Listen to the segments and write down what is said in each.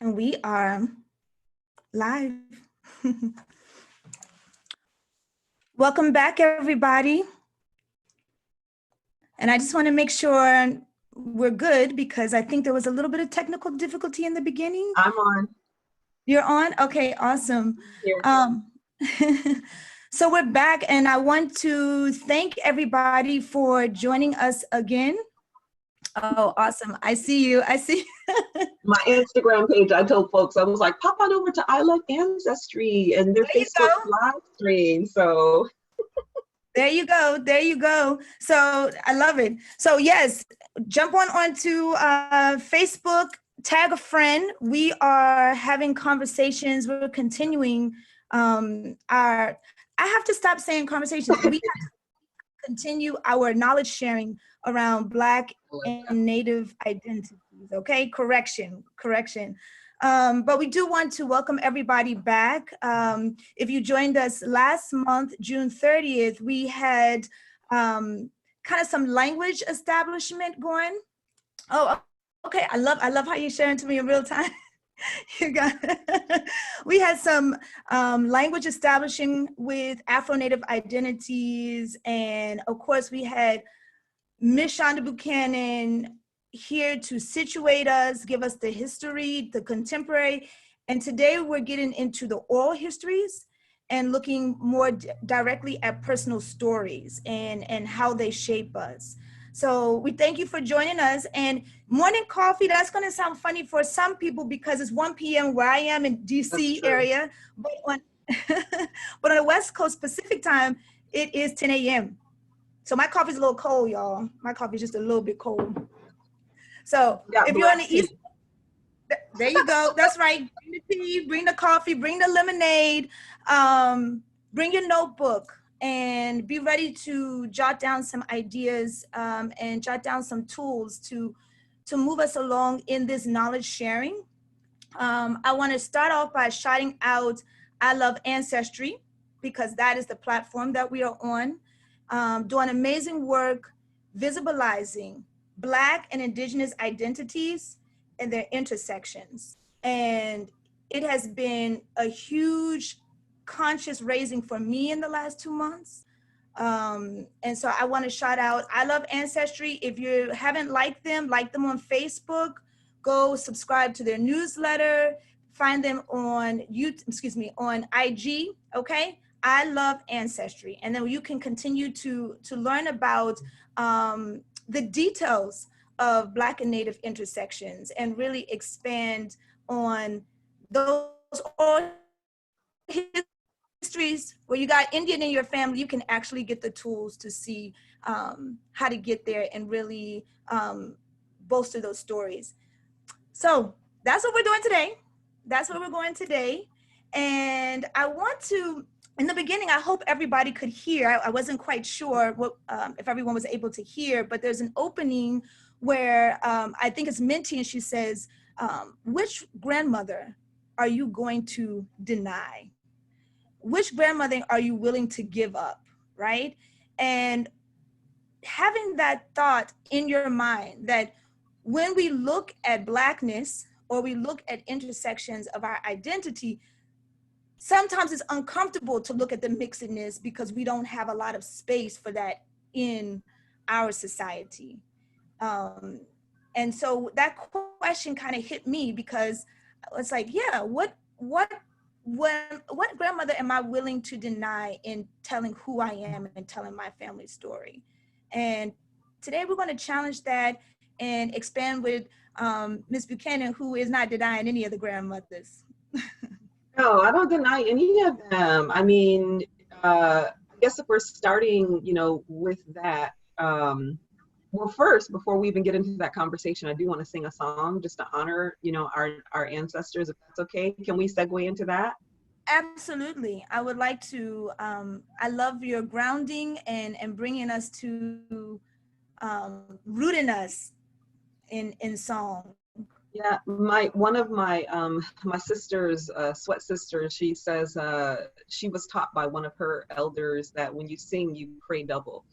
And we are live. Welcome back, everybody. And I just want to make sure we're good because I think there was a little bit of technical difficulty in the beginning. I'm on. You're on? Okay, awesome. Here. So we're back, and I want to thank everybody for joining us again. Oh, awesome. I see you. I see. My Instagram page, I told folks, I was like, pop on over to I Love Ancestry and their Facebook live stream. So there you go. There you go. So I love it. So yes, jump onto Facebook, tag a friend. We are having conversations. We're continuing I have to stop saying conversations. We have to continue our knowledge sharing around Black and Native identities. Okay, correction. But we do want to welcome everybody back. If you joined us last month, June 30th, we had kind of some language establishment going. Oh, okay. I love how you're sharing to me in real time. You got it. We had some language establishing with Afro Native identities. And of course, we had Miss Shonda Buchanan here to situate us, give us the history, the contemporary. And today we're getting into the oral histories and looking more directly at personal stories and how they shape us. So we thank you for joining us. And morning coffee, that's going to sound funny for some people because it's 1 p.m. where I am in DC area. But on, but on the West Coast Pacific time, it is 10 a.m. So my coffee's a little cold, y'all. My coffee's just a little bit cold. So if you're on the East, there you go. That's right. Bring the tea, bring the coffee, bring the lemonade, bring your notebook, and be ready to jot down some ideas and jot down some tools to move us along in this knowledge sharing. I want to start off by shouting out I Love Ancestry, because that is the platform that we are on, doing amazing work visibilizing Black and Indigenous identities and their intersections. And it has been a huge conscious raising for me in the last 2 months. And so I want to shout out I Love Ancestry. If you haven't liked them, like them on Facebook, go subscribe to their newsletter, find them on on IG, okay? I Love Ancestry. And then you can continue to learn about the details of Black and Native intersections and really expand on those oral histories where you got Indian in your family. You can actually get the tools to see how to get there and really bolster those stories. So that's what we're doing today. That's where we're going today. And I want to, in the beginning, I hope everybody could hear. I wasn't quite sure what, if everyone was able to hear, but there's an opening where I think it's Minty, and she says, which grandmother are you going to deny? Which grandmother are you willing to give up, right? And having that thought in your mind that when we look at Blackness or we look at intersections of our identity, sometimes it's uncomfortable to look at the mixedness because we don't have a lot of space for that in our society. And so that question kind of hit me because it's like, yeah, what grandmother am I willing to deny in telling who I am and telling my family story? And today we're going to challenge that and expand with Ms. Buchanan, who is not denying any of the grandmothers. No, I don't deny any of them. I mean, I guess if we're starting, with that, well, first, before we even get into that conversation, I do want to sing a song just to honor, our ancestors, if that's okay. Can we segue into that? Absolutely. I would like to, I love your grounding and bringing us to rooting us in song. Yeah, one of my sisters, sweat sisters, she says she was taught by one of her elders that when you sing, you pray double.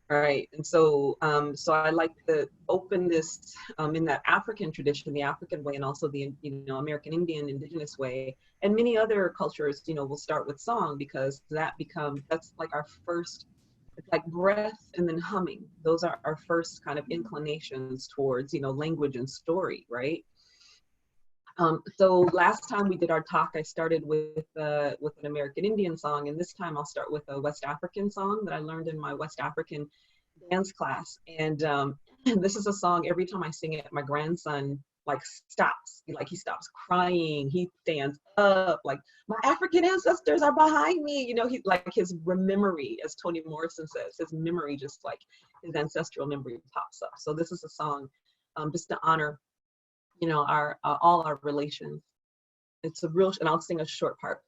Right. And so, so I like to open this in that African tradition, the African way, and also the, American Indian indigenous way. And many other cultures, will start with song because that's like our first, it's like breath and then humming. Those are our first kind of inclinations towards, language and story, right? So last time we did our talk, I started with an American Indian song, and this time I'll start with a West African song that I learned in my West African dance class. And this is a song, every time I sing it, my grandson like stops, like he stops crying, he stands up, like my African ancestors are behind me. He like his memory, as Toni Morrison says, his memory, just like his ancestral memory pops up. So this is a song just to honor our all our relations. It's a real, and I'll sing a short part.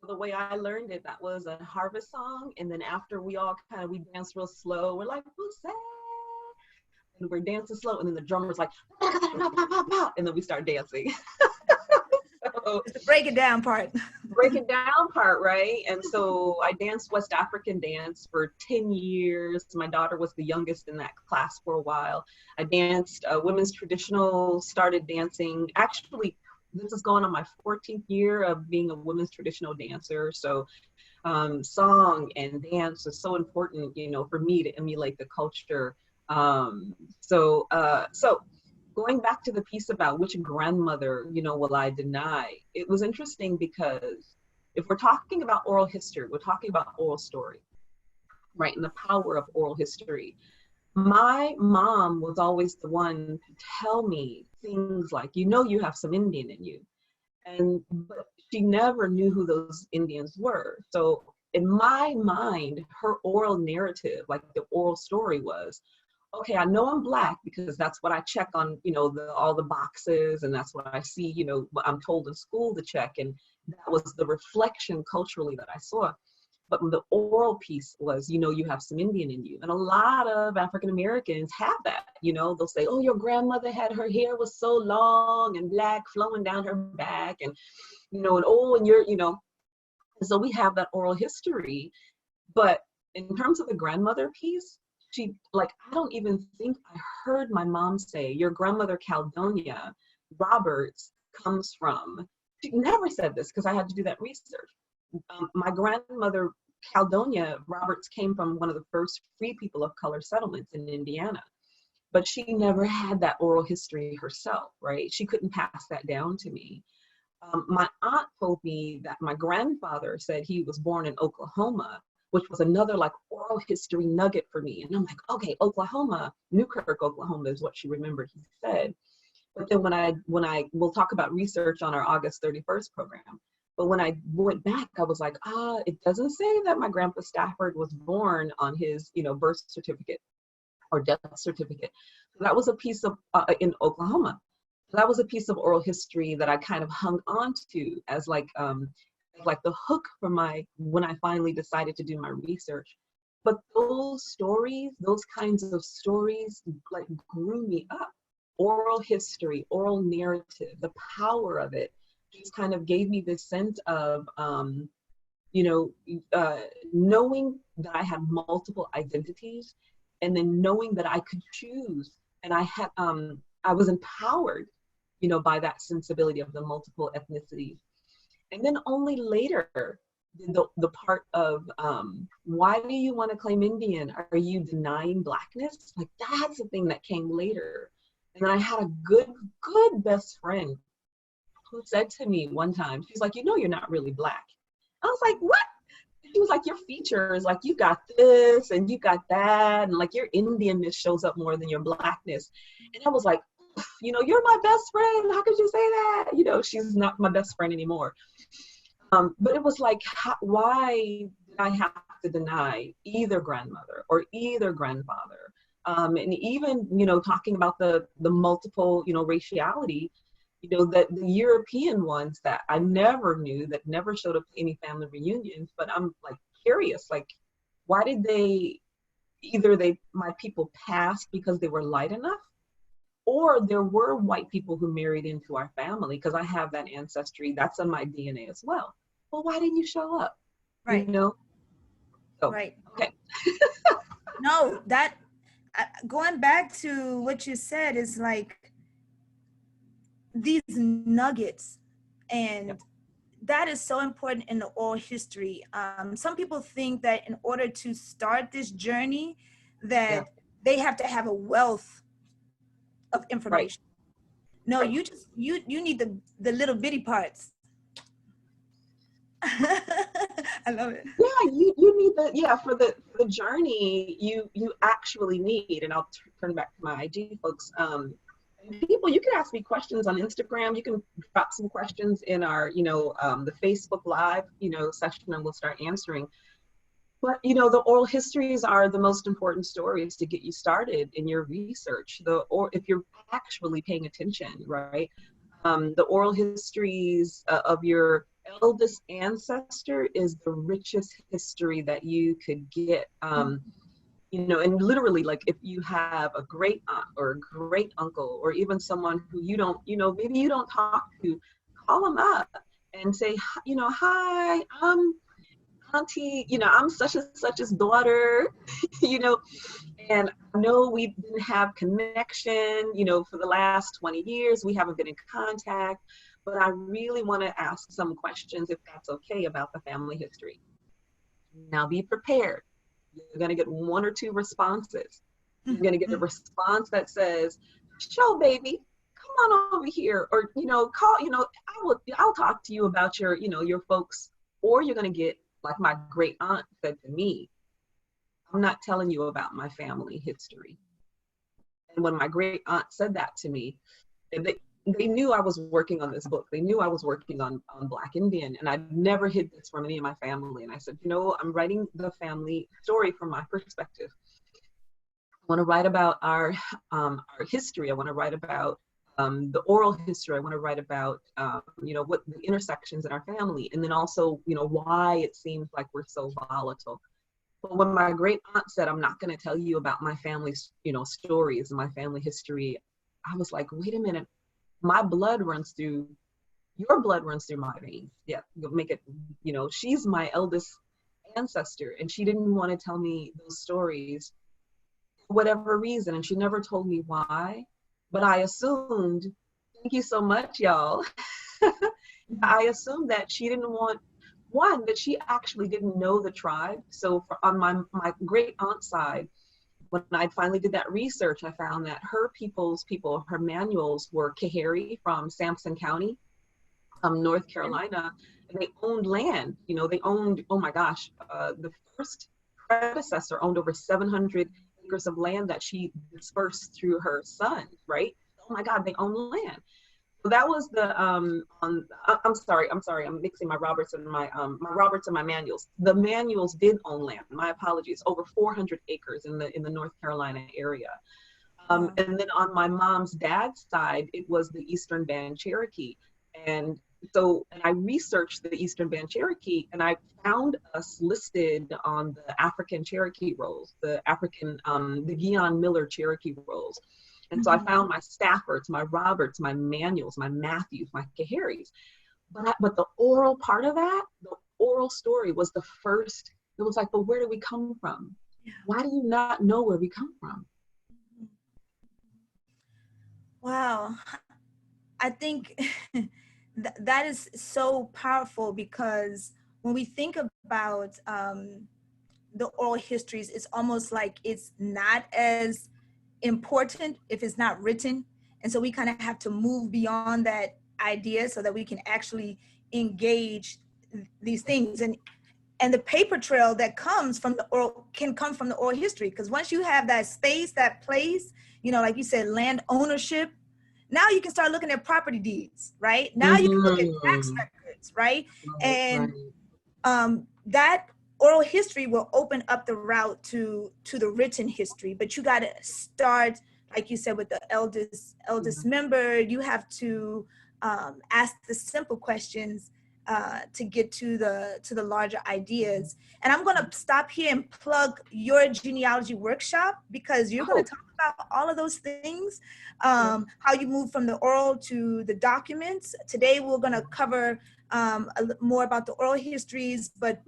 The way I learned it, that was a harvest song, and then after we danced real slow, we're like, and we're dancing slow, and then the drummer's like, and then we start dancing. So, it's the break it down part. Break it down part, right? And so I danced West African dance for 10 years. My daughter was the youngest in that class for a while. I danced women's traditional, started dancing. Actually, this is going on my 14th year of being a women's traditional dancer. So song and dance is so important, for me to emulate the culture. So going back to the piece about which grandmother, will I deny? It was interesting because if we're talking about oral history, we're talking about oral story, right? And the power of oral history. My mom was always the one to tell me things like, you have some Indian in you. But she never knew who those Indians were. So in my mind, her oral narrative, like the oral story was, okay, I know I'm Black because that's what I check on, all the boxes, and that's what I see, what I'm told in school to check. And that was the reflection culturally that I saw. But the oral piece was, you have some Indian in you. And a lot of African Americans have that, they'll say, oh, your grandmother had, her hair was so long and Black flowing down her back, and, and oh, and you're, and so we have that oral history. But in terms of the grandmother piece, she, like, I don't even think I heard my mom say, your grandmother Caldonia Roberts comes from, she never said this because I had to do that research. My grandmother Caldonia Roberts came from one of the first free people of color settlements in Indiana, but she never had that oral history herself, right? She couldn't pass that down to me. My aunt told me that my grandfather said he was born in Oklahoma, which was another like oral history nugget for me. And I'm like, okay, Oklahoma, Newkirk, Oklahoma is what she remembered he said. But then we'll talk about research on our August 31st program. But when I went back, I was like, it doesn't say that my grandpa Stafford was born on his, birth certificate or death certificate. So that was a piece of, in Oklahoma. That was a piece of oral history that I kind of hung on to as like the hook for when I finally decided to do my research. But those stories, those kinds of stories, like grew me up. Oral history, oral narrative, the power of it just kind of gave me this sense of, knowing that I had multiple identities, and then knowing that I could choose, and I was empowered, by that sensibility of the multiple ethnicities. And then only later, the part of, why do you want to claim Indian? Are you denying Blackness? Like, that's the thing that came later. And then I had a good best friend who said to me one time, she's like, you know, you're not really Black. I was like, what? She was like, your features, like you got this and you got that, and like your Indianness shows up more than your Blackness. And I was like, you know, you're my best friend. How could you say that? You know, she's not my best friend anymore. But it was like, why did I have to deny either grandmother or either grandfather? And even, you know, talking about the multiple, you know, raciality, you know, that the European ones that I never knew, that never showed up to any family reunions, but I'm like curious, like, why did my people passed because they were light enough, or there were white people who married into our family, because I have that ancestry, that's in my DNA as well. Well, why didn't you show up? Right. You know? So, Right. okay. No, that, going back to what you said is like, these nuggets, and Yep. that is so important in the oral history. Some people think that in order to start this journey, that Yeah. they have to have a wealth of Right. information. No, Right. you just you need the little bitty parts. I love it. Yeah, you need for the journey, you actually need, and I'll turn back to my IG folks. People, you can ask me questions on Instagram. You can drop some questions in our, you know, the Facebook Live, you know, session, and we'll start answering. But, you know, the oral histories are the most important stories to get you started in your research. Or if you're actually paying attention, right? The oral histories of your eldest ancestor is the richest history that you could get. You know, and literally, like, if you have a great aunt or a great uncle, or even someone who you don't, you know, maybe you don't talk to, call them up and say, you know, hi, I'm auntie, you know, I'm such and such's daughter, you know, and I know we didn't have connection, you know, for the last 20 years, we haven't been in contact, but I really want to ask some questions, if that's okay, about the family history. Now be prepared. You're going to get one or two responses. You're going to get a response that says, "Show baby, come on over here," or, you know, call, you know, I'll talk to you about your, you know, your folks. Or you're going to get, like my great aunt said to me, "I'm not telling you about my family history." And when my great aunt said that to me, they knew I was working on this book. They knew I was working on Black Indian, and I never hid this from any of my family. And I said, you know, I'm writing the family story from my perspective. I want to write about our history. I want to write about the oral history. I want to write about, you know, what the intersections in our family, and then also, you know, why it seems like we're so volatile. But when my great aunt said, "I'm not going to tell you about my family's, you know, stories and my family history," I was like, wait a minute. My blood runs through, your blood runs through my veins. Yeah, you'll make it, you know, she's my eldest ancestor, and she didn't want to tell me those stories for whatever reason, and she never told me why, but I assumed, thank you so much, y'all. I assumed that she didn't want, one, that she actually didn't know the tribe. So on my great aunt's side, when I finally did that research, I found that her her manuals were Coharie from Sampson County, North Carolina, and they owned land. You know, they owned, oh my gosh, the first predecessor owned over 700 acres of land that she dispersed through her son, right? Oh my God, they own land. So that was the I'm sorry, I'm mixing my Roberts and my Roberts and my manuals. The manuals did own land. My apologies. Over 400 acres in the North Carolina area. And then on my mom's dad's side, it was the Eastern Band Cherokee. And so, and I researched the Eastern Band Cherokee, and I found us listed on the African Cherokee rolls, the Guion Miller Cherokee rolls. And so I found my Staffords, my Roberts, my Manuels, my Matthews, my Coharies. But the oral part of that, the oral story was the first. It was like, but where do we come from? Why do you not know where we come from? Wow. I think that is so powerful, because when we think about the oral histories, it's almost like it's not as important if it's not written. And so we kind of have to move beyond that ideas so that we can actually engage these things. And the paper trail that comes from the oral can come from the oral history, because once you have that space, that place, you know, like you said, land ownership, now you can start looking at property deeds, right? Now you can look at tax records, right? And that oral history will open up the route to the written history, but you got to start, like you said, with the eldest member. You have to ask the simple questions to get to the larger ideas. And I'm going to stop here and plug your genealogy workshop, because you're going to talk about all of those things, how you move from the oral to the documents. Today we're going to cover more about the oral histories, but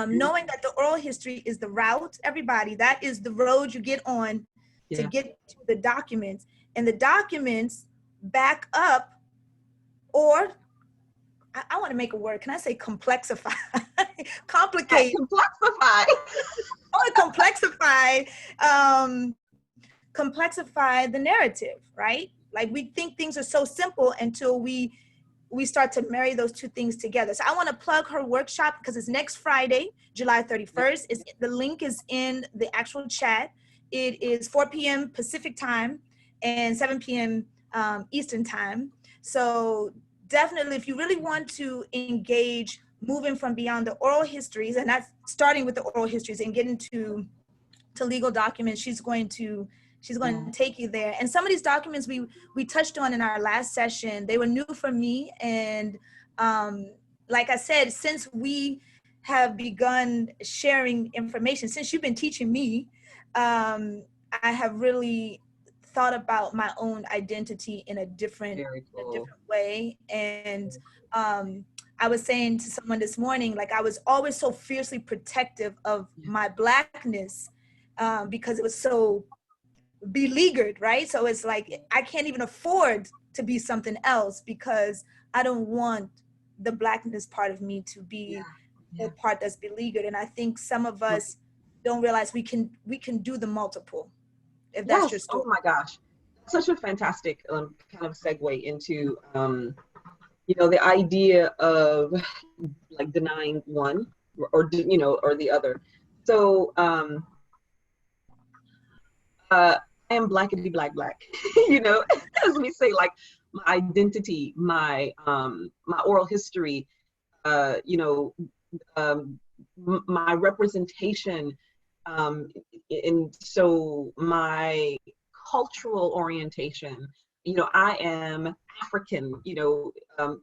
knowing that the oral history is the route, everybody, that is the road you get on to get to the documents. And the documents back up, or I want to make a word. Can I say complexify? Complicate. Complexify. Complexify the narrative, right? Like, we think things are so simple until we start to marry those two things together. So I want to plug her workshop, because it's next Friday, July 31st. The link is in the actual chat. It is 4 p.m. Pacific time and 7 p.m. Eastern time. So definitely, if you really want to engage moving from beyond the oral histories, and that's starting with the oral histories and getting to legal documents, she's going to take you there. And some of these documents we touched on in our last session, they were new for me. And like I said, since we have begun sharing information, since you've been teaching me, I have really thought about my own identity in a different way. And I was saying to someone this morning, like, I was always so fiercely protective of my Blackness because it was so beleaguered, right? So it's like, I can't even afford to be something else, because I don't want the Blackness part of me to be the part that's beleaguered. And I think some of us don't realize we can do the multiple, if that's your story. Oh my gosh, such a fantastic kind of segue into the idea of like denying one or the other. So I am blackity black. As we say, like, my identity, my oral history, my representation, and so my cultural orientation. I am African.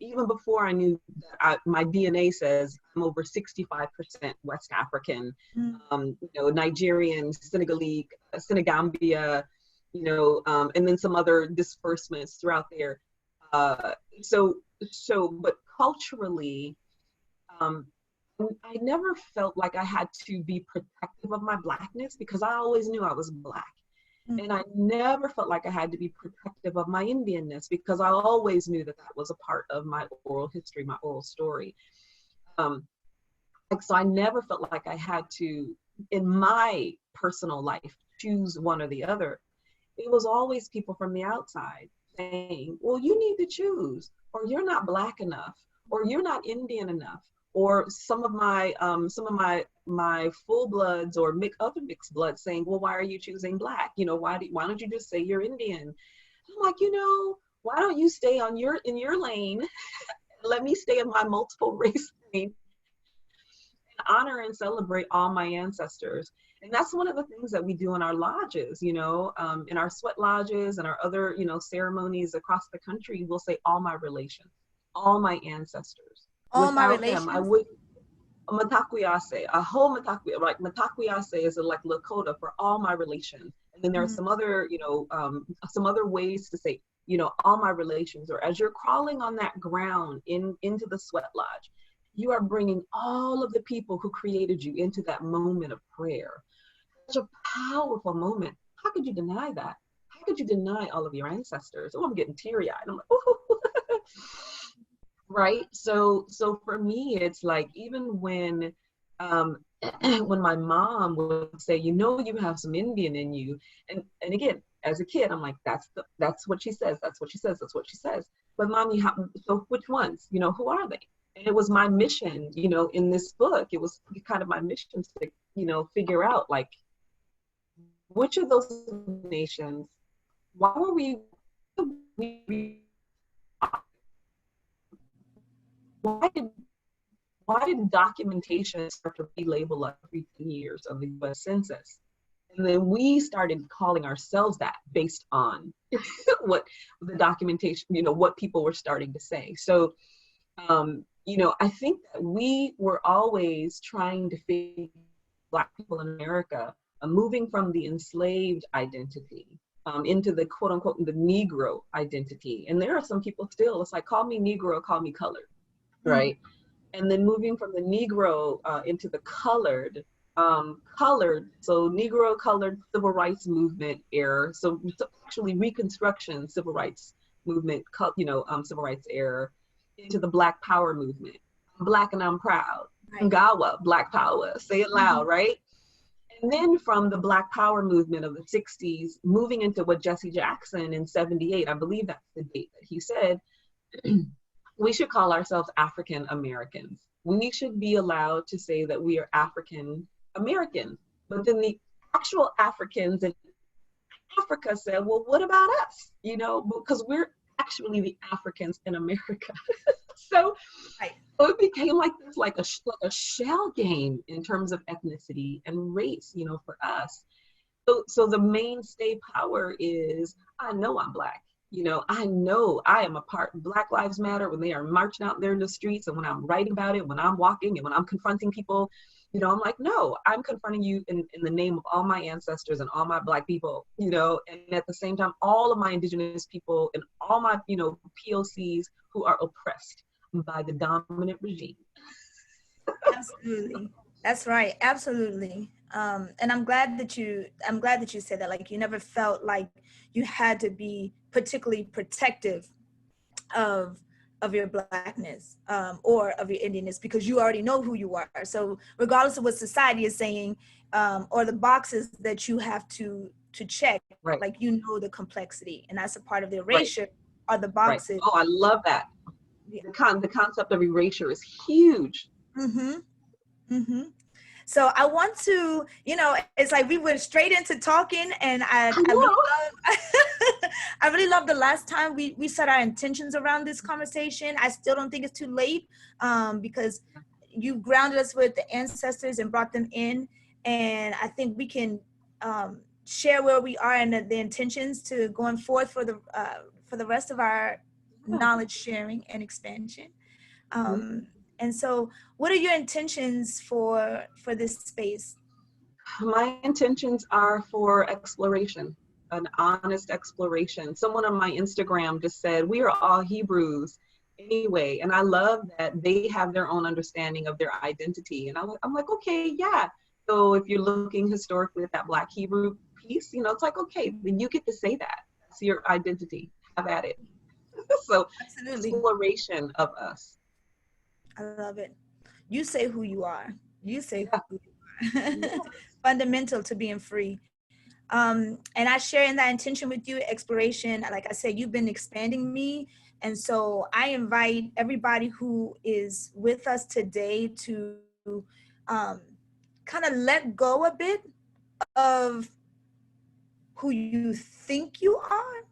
Even before I knew that, my DNA says I'm over 65% West African. Nigerian, Senegalese, Senegambia, and then some other disbursements throughout there. But culturally, I never felt like I had to be protective of my Blackness, because I always knew I was Black. And I never felt like I had to be protective of my Indianness, because I always knew that was a part of my oral history, my oral story. So I never felt like I had to, in my personal life, choose one or the other. It was always people from the outside saying, well, you need to choose, or you're not Black enough, or you're not Indian enough. Or some of my full bloods or other mixed bloods saying, well, why are you choosing Black? Why don't you just say you're Indian? I'm like, why don't you stay in your lane? Let me stay in my multiple race lane and honor and celebrate all my ancestors. And that's one of the things that we do in our lodges, in our sweat lodges and our other, ceremonies across the country. We'll say all my relations, all my ancestors. All my relations. I would Matakwiyase, a whole Matakwi, like Matakwiyase is a like Lakota for all my relations. And then there are some other, some other ways to say, all my relations, or as you're crawling on that ground into the sweat lodge, you are bringing all of the people who created you into that moment of prayer. Such a powerful moment. How could you deny that? How could you deny all of your ancestors? Oh, I'm getting teary-eyed. I'm like, ooh. Right. So for me, it's like, even when my mom would say, you have some Indian in you. And again, as a kid, I'm like, that's what she says, that's what she says, that's what she says. But mommy, so which ones? You know, who are they? And it was my mission, you know, in this book, it was kind of my mission to, you know, figure out like, which of those nations, why were we why did documentation start to relabel us every 10 years of the US Census? And then we started calling ourselves that based on what the documentation, you know, what people were starting to say. So, you know, I think that we were always trying to figure Black people in America, moving from the enslaved identity into the quote unquote, the Negro identity. And there are some people still, it's like, call me Negro, call me colored, right? And then moving from the Negro into the colored, so Negro colored civil rights movement era. So actually Reconstruction civil rights movement, you know, civil rights era, into the Black Power movement. I'm Black and I'm proud. Right. Ngawa, Black Power, say it loud, right? And then from the Black Power movement of the 60s, moving into what Jesse Jackson in 78, I believe that's the date that he said, we should call ourselves African Americans. We should be allowed to say that we are African Americans. But then the actual Africans in Africa said, well, what about us? You know, because we're actually the Africans in America. So it became like this, like a shell game in terms of ethnicity and race, you know, for us. So the mainstay power is, I know I'm Black. You know I am a part. Black Lives Matter, when they are marching out there in the streets, and when I'm writing about it, when I'm walking and when I'm confronting people, you know, I'm like, no, I'm confronting you in the name of all my ancestors and all my Black people, you know, and at the same time, all of my indigenous people and all my, you know, POCs who are oppressed by the dominant regime. Absolutely. That's right. Absolutely. And I'm glad that you said that. Like, you never felt like you had to be particularly protective of your Blackness or of your Indianness, because you already know who you are. So regardless of what society is saying or the boxes that you have to check, right. Like, you know, the complexity, and that's a part of the erasure are the boxes. Right. Oh, I love that. Yeah. The concept of erasure is huge. So I want to, you know, it's like we went straight into talking, and I really love the last time we set our intentions around this conversation. I still don't think it's too late because you grounded us with the ancestors and brought them in, and I think we can share where we are and the intentions to going forth for the rest of our knowledge sharing and expansion. And so what are your intentions for this space? My intentions are for exploration, an honest exploration. Someone on my Instagram just said, we are all Hebrews anyway. And I love that they have their own understanding of their identity. And I'm like, okay, yeah. So if you're looking historically at that Black Hebrew piece, you know, it's like, okay, then you get to say that. That's your identity. Have at it. So absolutely. Exploration of us. I love it. You say who you are. You say who you are. Yeah. Fundamental to being free. And I share in that intention with you, exploration. Like I said, you've been expanding me. And so I invite everybody who is with us today to kind of let go a bit of who you think you are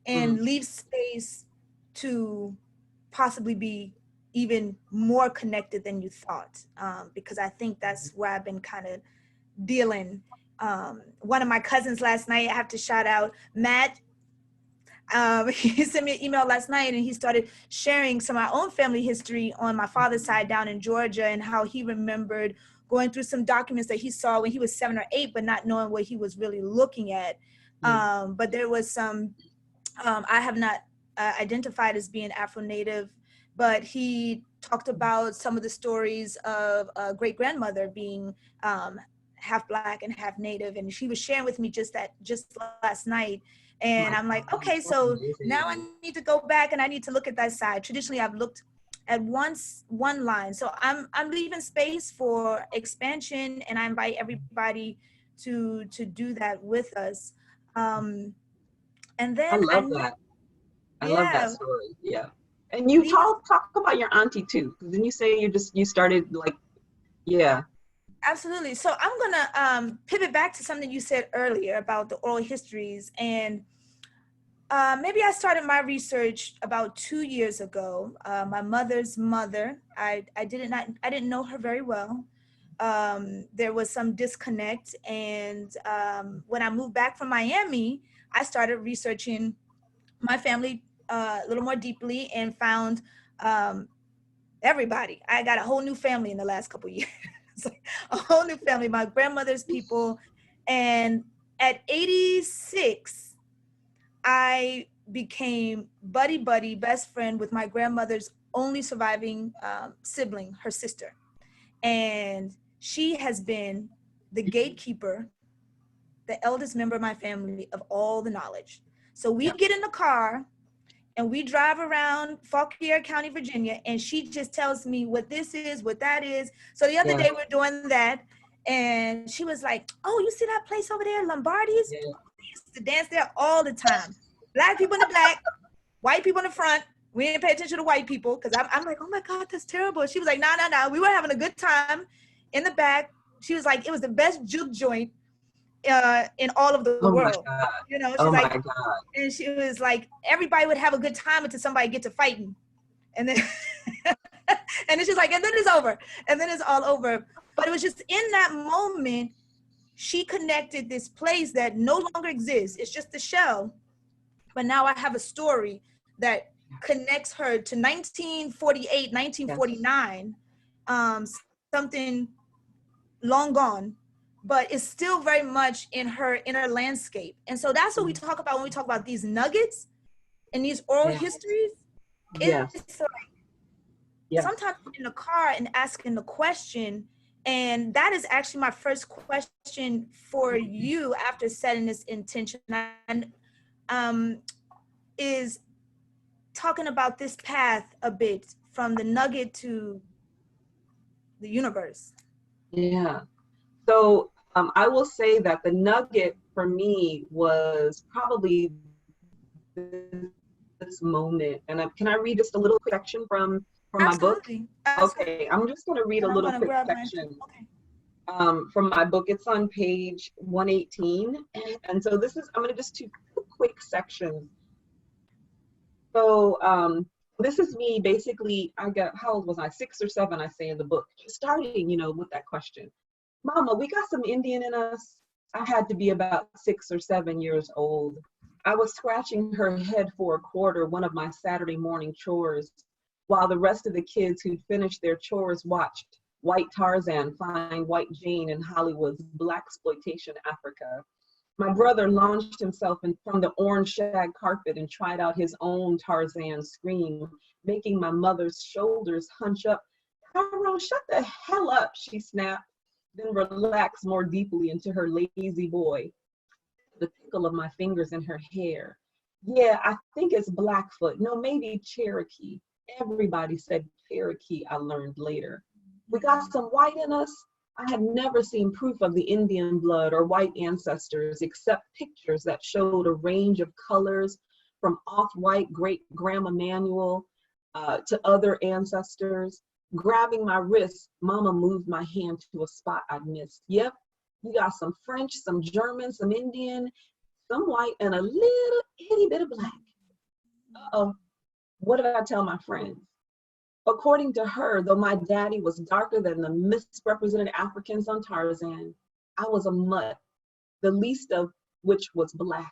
and leave space to possibly be even more connected than you thought, because I think that's where I've been kind of dealing. One of my cousins last night, I have to shout out Matt. He sent me an email last night, and he started sharing some of my own family history on my father's side down in Georgia, and how he remembered going through some documents that he saw when he was 7 or 8, but not knowing what he was really looking at. But there was some, I have not identified as being Afro Native, but he talked about some of the stories of a great grandmother being half Black and half Native, and she was sharing with me just last night. And I'm like, okay, so now I need to go back and I need to look at that side. Traditionally, I've looked at one line. So I'm leaving space for expansion, and I invite everybody to do that with us. And I then love that. I love that yeah, story. Yeah. And you talk about your auntie too. Didn't you say you started like, yeah. absolutely. So I'm gonna pivot back to something you said earlier about the oral histories, and maybe I started my research about 2 years ago. My mother's mother, I didn't know her very well. There was some disconnect, and when I moved back from Miami, I started researching my family a little more deeply and found everybody. I got a whole new family in the last couple of years. Like a whole new family, my grandmother's people. And at 86, I became buddy, best friend with my grandmother's only surviving sibling, her sister. And she has been the gatekeeper, the eldest member of my family, of all the knowledge. So we get in the car and we drive around Fauquier County, Virginia, and she just tells me what this is, what that is. So the other day we're doing that, and she was like, "Oh, you see that place over there, Lombardi's? Yeah. We used to dance there all the time. Black people in the back, white people in the front. We didn't pay attention to white people because I'm like, oh my God, that's terrible." She was like, no. We were having a good time in the back. She was like, it was the best juke joint in all of the Oh my world. God. You know, she's Oh my like, God. and she was like, everybody would have a good time until somebody get to fighting. And then, and then she's like, and then it's over. And then it's all over. But it was just in that moment, she connected this place that no longer exists. It's just a shell. But now I have a story that connects her to 1948, 1949, something long gone, but it's still very much in her inner landscape. And so that's what we talk about when we talk about these nuggets and these oral histories. It's like sometimes I'm in the car and asking the question, and that is actually my first question for you after setting this intention, and is talking about this path a bit from the nugget to the universe. Yeah. So I will say that the nugget for me was probably this moment. And can I read just a little quick section from my book? Absolutely. Okay, I'm just going to read a little quick section from my book. It's on page 118. And so I'm going to just do quick sections. So this is me basically, how old was I? 6 or 7, I say in the book, starting, with that question. Mama, we got some Indian in us. I had to be about 6 or 7 years old. I was scratching her head for a quarter, one of my Saturday morning chores, while the rest of the kids who'd finished their chores watched White Tarzan find White Jane in Hollywood's blaxploitation Africa. My brother launched himself from the orange shag carpet and tried out his own Tarzan scream, making my mother's shoulders hunch up. "Tyrone, shut the hell up," she snapped, then relaxed more deeply into her lazy boy. The tickle of my fingers in her hair. "Yeah, I think it's Blackfoot. No, maybe Cherokee." Everybody said Cherokee, I learned later. We got some white in us. I had never seen proof of the Indian blood or white ancestors except pictures that showed a range of colors from off-white great-grandma Manuel to other ancestors. Grabbing my wrist, Mama moved my hand to a spot I'd missed. "Yep, you got some French, some German, some Indian, some white, and a little itty bit of black." Uh-oh, what did I tell my friends? According to her, though my daddy was darker than the misrepresented Africans on Tarzan, I was a mutt, the least of which was black.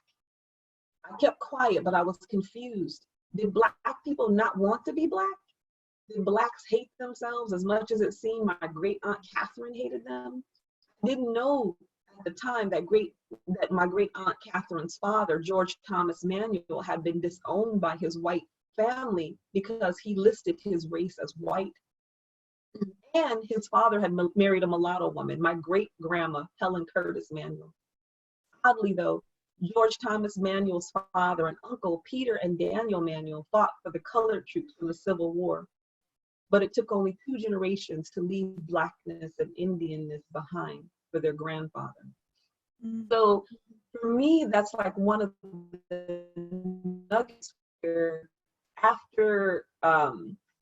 I kept quiet, but I was confused. Did black people not want to be black? Did blacks hate themselves as much as it seemed my great aunt Catherine hated them? I didn't know at the time that my great aunt Catherine's father, George Thomas Manuel, had been disowned by his white family because he listed his race as white. And his father had married a mulatto woman, my great grandma, Helen Curtis Manuel. Oddly though, George Thomas Manuel's father and uncle, Peter and Daniel Manuel, fought for the colored troops in the Civil War. But it took only 2 generations to leave blackness and Indianness behind for their grandfather. So for me, that's like one of the nuggets where after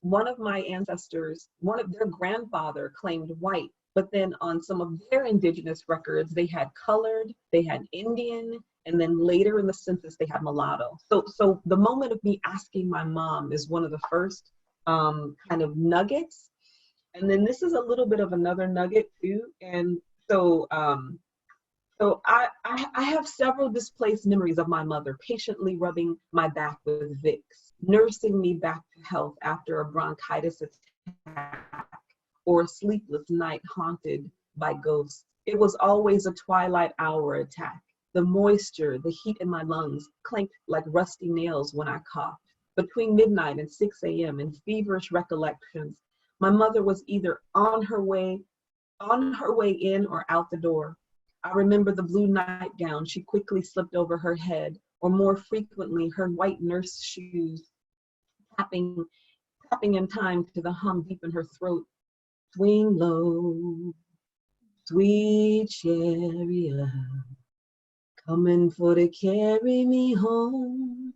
one of my ancestors, one of their grandfather claimed white, but then on some of their indigenous records, they had colored, they had Indian, and then later in the census, they had mulatto. So the moment of me asking my mom is one of the first kind of nuggets. And then this is a little bit of another nugget too. And so, so I have several displaced memories of my mother patiently rubbing my back with Vicks, nursing me back to health after a bronchitis attack or a sleepless night haunted by ghosts. It was always a twilight hour attack. The moisture, the heat in my lungs clanked like rusty nails when I coughed. Between midnight and 6 a.m. in feverish recollections, my mother was either on her way in or out the door. I remember the blue nightgown she quickly slipped over her head, or more frequently, her white nurse shoes, tapping in time to the hum deep in her throat. Swing low, sweet chariot, coming for to carry me home.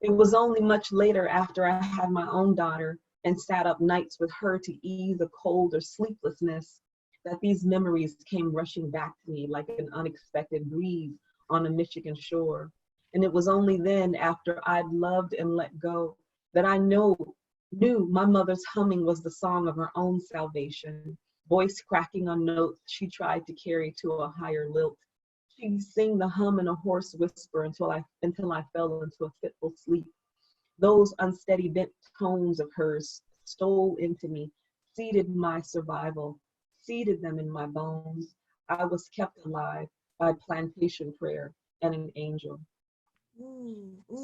It was only much later, after I had my own daughter and sat up nights with her to ease a cold or sleeplessness, that these memories came rushing back to me like an unexpected breeze on a Michigan shore. And it was only then, after I'd loved and let go, that I knew my mother's humming was the song of her own salvation, voice cracking on notes she tried to carry to a higher lilt. She'd sing the hum in a hoarse whisper until I fell into a fitful sleep. Those unsteady bent tones of hers stole into me, seeded my survival, seeded them in my bones. I was kept alive by plantation prayer and an angel.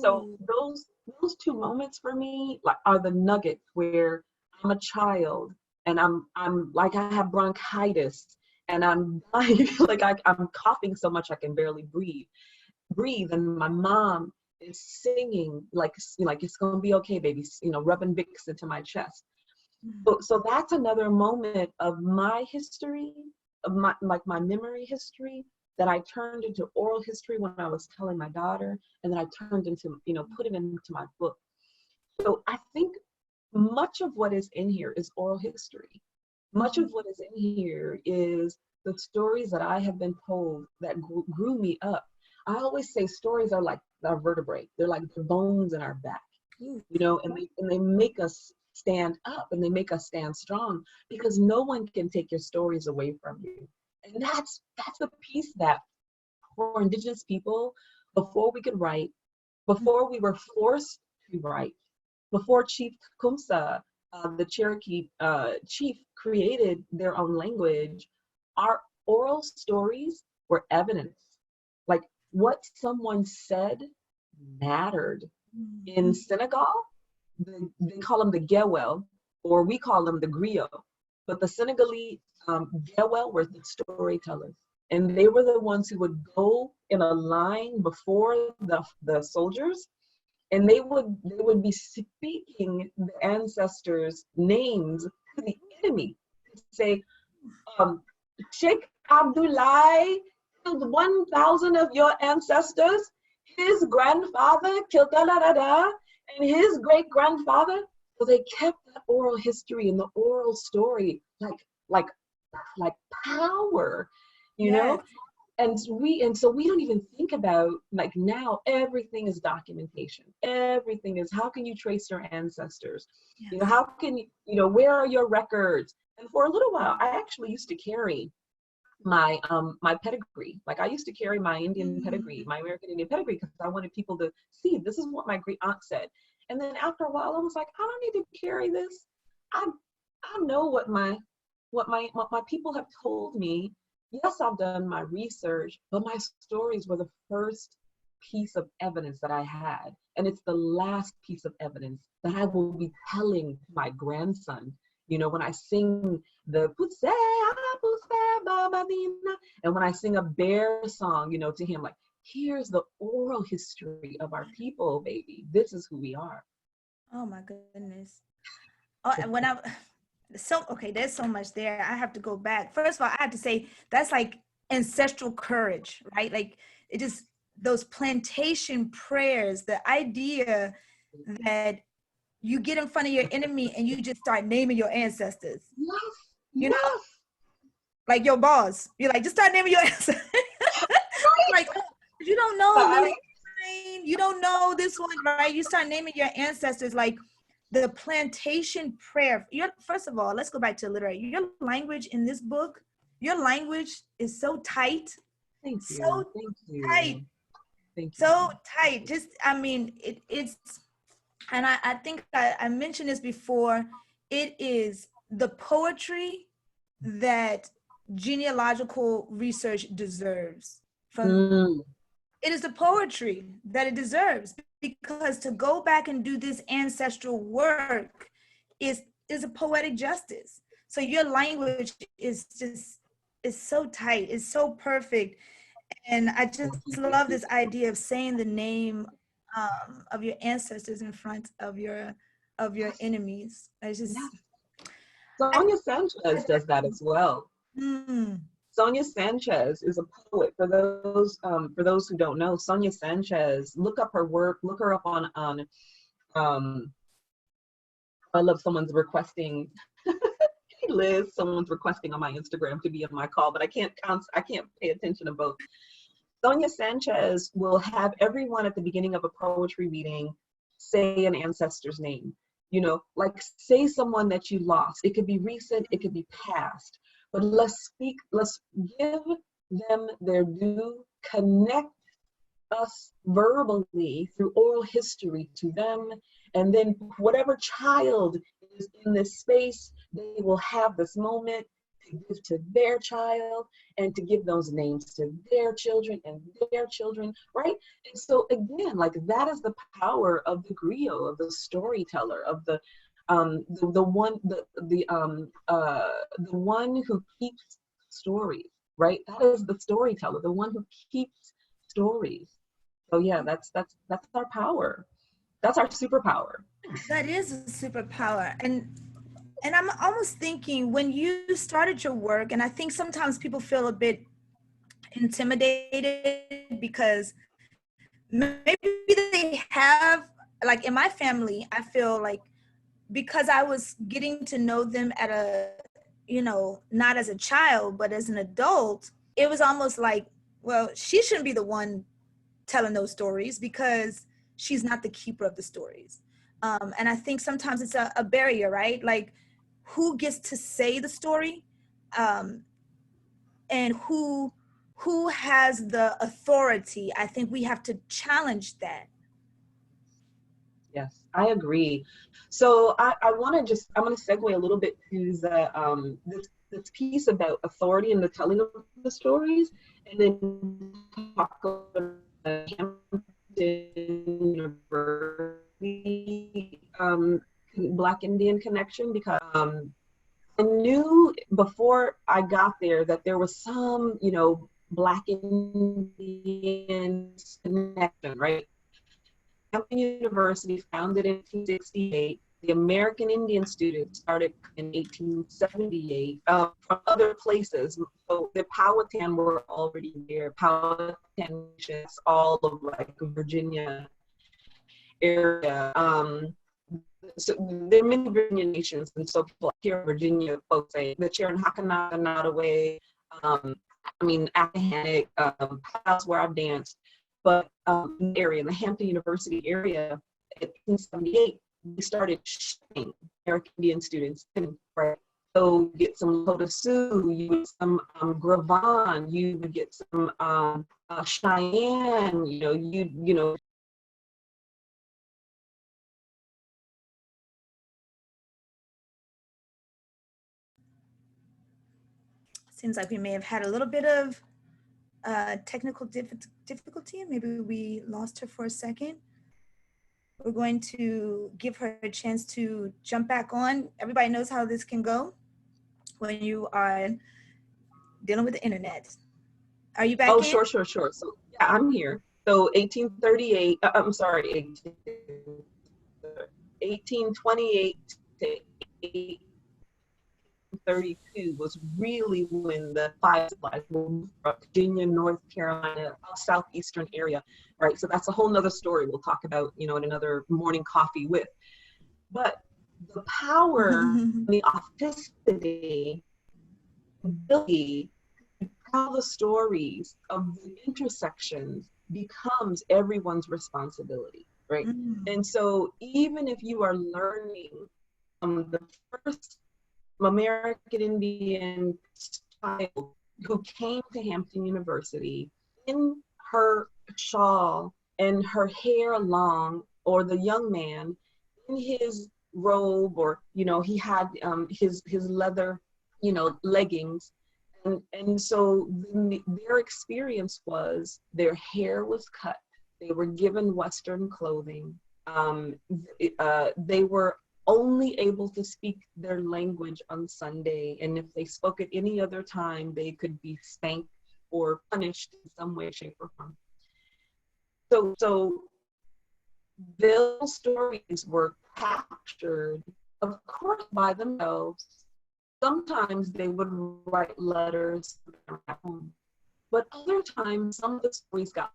So those two moments for me are the nuggets where I'm a child and I'm like I have bronchitis and I'm like I'm coughing so much I can barely breathe, and my mom is singing like it's gonna be okay, baby, rubbing Vicks into my chest. So that's another moment of my history, of my memory history, that I turned into oral history when I was telling my daughter, and then I turned into, put it into my book. So I think much of what is in here is oral history. Much of what is in here is the stories that I have been told that grew me up. I always say stories are like our vertebrae. They're like the bones in our back, and they make us stand up and they make us stand strong, because no one can take your stories away from you. And that's the piece that for Indigenous people, before we could write, before we were forced to write, before Chief Tecumseh, the Cherokee chief, created their own language, our oral stories were evidence. Like what someone said mattered. In Senegal, they call them the Gewel, or we call them the griot. But the Senegalese Gewel were the storytellers. And they were the ones who would go in a line before the soldiers, and they would be speaking the ancestors' names to the enemy. Say, Sheikh Abdullahi killed 1,000 of your ancestors. His grandfather killed da-da-da-da, and his great-grandfather. So they kept that oral history and the oral story like power, you know? And so we don't even think about, like, now everything is documentation. Everything is, how can you trace your ancestors? Yes. How can you, where are your records? And for a little while, I actually used to carry my my pedigree. Like I used to carry my Indian pedigree, my American Indian pedigree, because I wanted people to see, this is what my great aunt said. And then after a while, I was like, I don't need to carry this. I know what my people have told me. Yes, I've done my research, but my stories were the first piece of evidence that I had. And it's the last piece of evidence that I will be telling my grandson. When I sing the and when I sing a bear song, to him, like, here's the oral history of our people, baby. This is who we are. Oh my goodness. Oh, and there's so much there. I have to go back. First of all, I have to say that's like ancestral courage, right? Like it just, those plantation prayers, the idea that you get in front of your enemy and you just start naming your ancestors. Yes. You know, Yes. like your boss. You're like, just start naming your ancestors. Like, oh, you don't know Lily, you don't know this one, right? You start naming your ancestors, like the plantation prayer. First of all, let's go back to literary. Your language in this book, your language is so tight. Thank you. So Thank you. tight. Thank you. So tight. Just, I mean, it's, and I think I mentioned this before, it is the poetry that genealogical research deserves. It is the poetry that it deserves, because to go back and do this ancestral work is a poetic justice. So your language is so tight, it's so perfect. And I just love this idea of saying the name of your ancestors in front of your enemies. I just, Sonia Sanchez does that as well. Sonia Sanchez is a poet. For those who don't know, Sonia Sanchez, look up her work, look her up on I love someone's requesting hey Liz, someone's requesting on my Instagram to be on my call, but I can't pay attention to both. Sonia Sanchez will have everyone at the beginning of a poetry reading say an ancestor's name. You know, like say someone that you lost. It could be recent, it could be past, but let's give them their due, connect us verbally through oral history to them, and then whatever child is in this space, they will have this moment to give to their child and to give those names to their children and their children, right? And so again, like that is the power of the griot, of the storyteller, of the one who keeps stories, right? That is the storyteller, the one who keeps stories. So yeah, that's our power. That's our superpower. That is a superpower. And I'm almost thinking, when you started your work, and I think sometimes people feel a bit intimidated because maybe they have, like in my family, I feel like because I was getting to know them at a, you know, not as a child, but as an adult, it was almost like, well, she shouldn't be the one telling those stories because she's not the keeper of the stories. And I think sometimes it's a barrier, right? Like, who gets to say the story, and who has the authority. I think we have to challenge that. Yes, I agree. So I want to I'm going to segue a little bit to the this piece about authority and the telling of the stories, and then talk about the Hampton University Black Indian connection, because I knew before I got there that there was some, you know, Black Indian connection, right? Hampton University, founded in 1868. The American Indian students started in 1878 from other places. So the Powhatan were already there. Powhatan, all of like Virginia area. So there are many Virginia nations, and so people here in Virginia, folks say the Cherokee, Nottoway, I mean, Appahannock, that's where I've danced. But in the area, in the Hampton University area, in 1878, we started shipping American Indian students in, right? So you get some Lakota Sioux, you get some Gravon, you would get some Cheyenne, you know. Seems like we may have had a little bit of technical difficulty. Maybe we lost her for a second. We're going to give her a chance to jump back on. Everybody knows how this can go when you are dealing with the internet. Are you back in? Sure. So yeah, I'm here. So 1838, I'm sorry, 1828 to 1832 was really when the five supplies moved from Virginia, North Carolina, southeastern area, right? So that's a whole nother story we'll talk about, you know, in another morning coffee with. But the power, the authenticity, the ability to tell the stories of the intersections becomes everyone's responsibility, right? And so even if you are learning the first American Indian child who came to Hampton University in her shawl and her hair long, or the young man in his robe, or, you know, he had his leather, you know, leggings. And so their experience was their hair was cut. They were given Western clothing. They were only able to speak their language on Sunday. And if they spoke at any other time, they could be spanked or punished in some way, shape, or form. So those stories were captured, of course, by themselves. Sometimes they would write letters at home, but other times some of the stories got.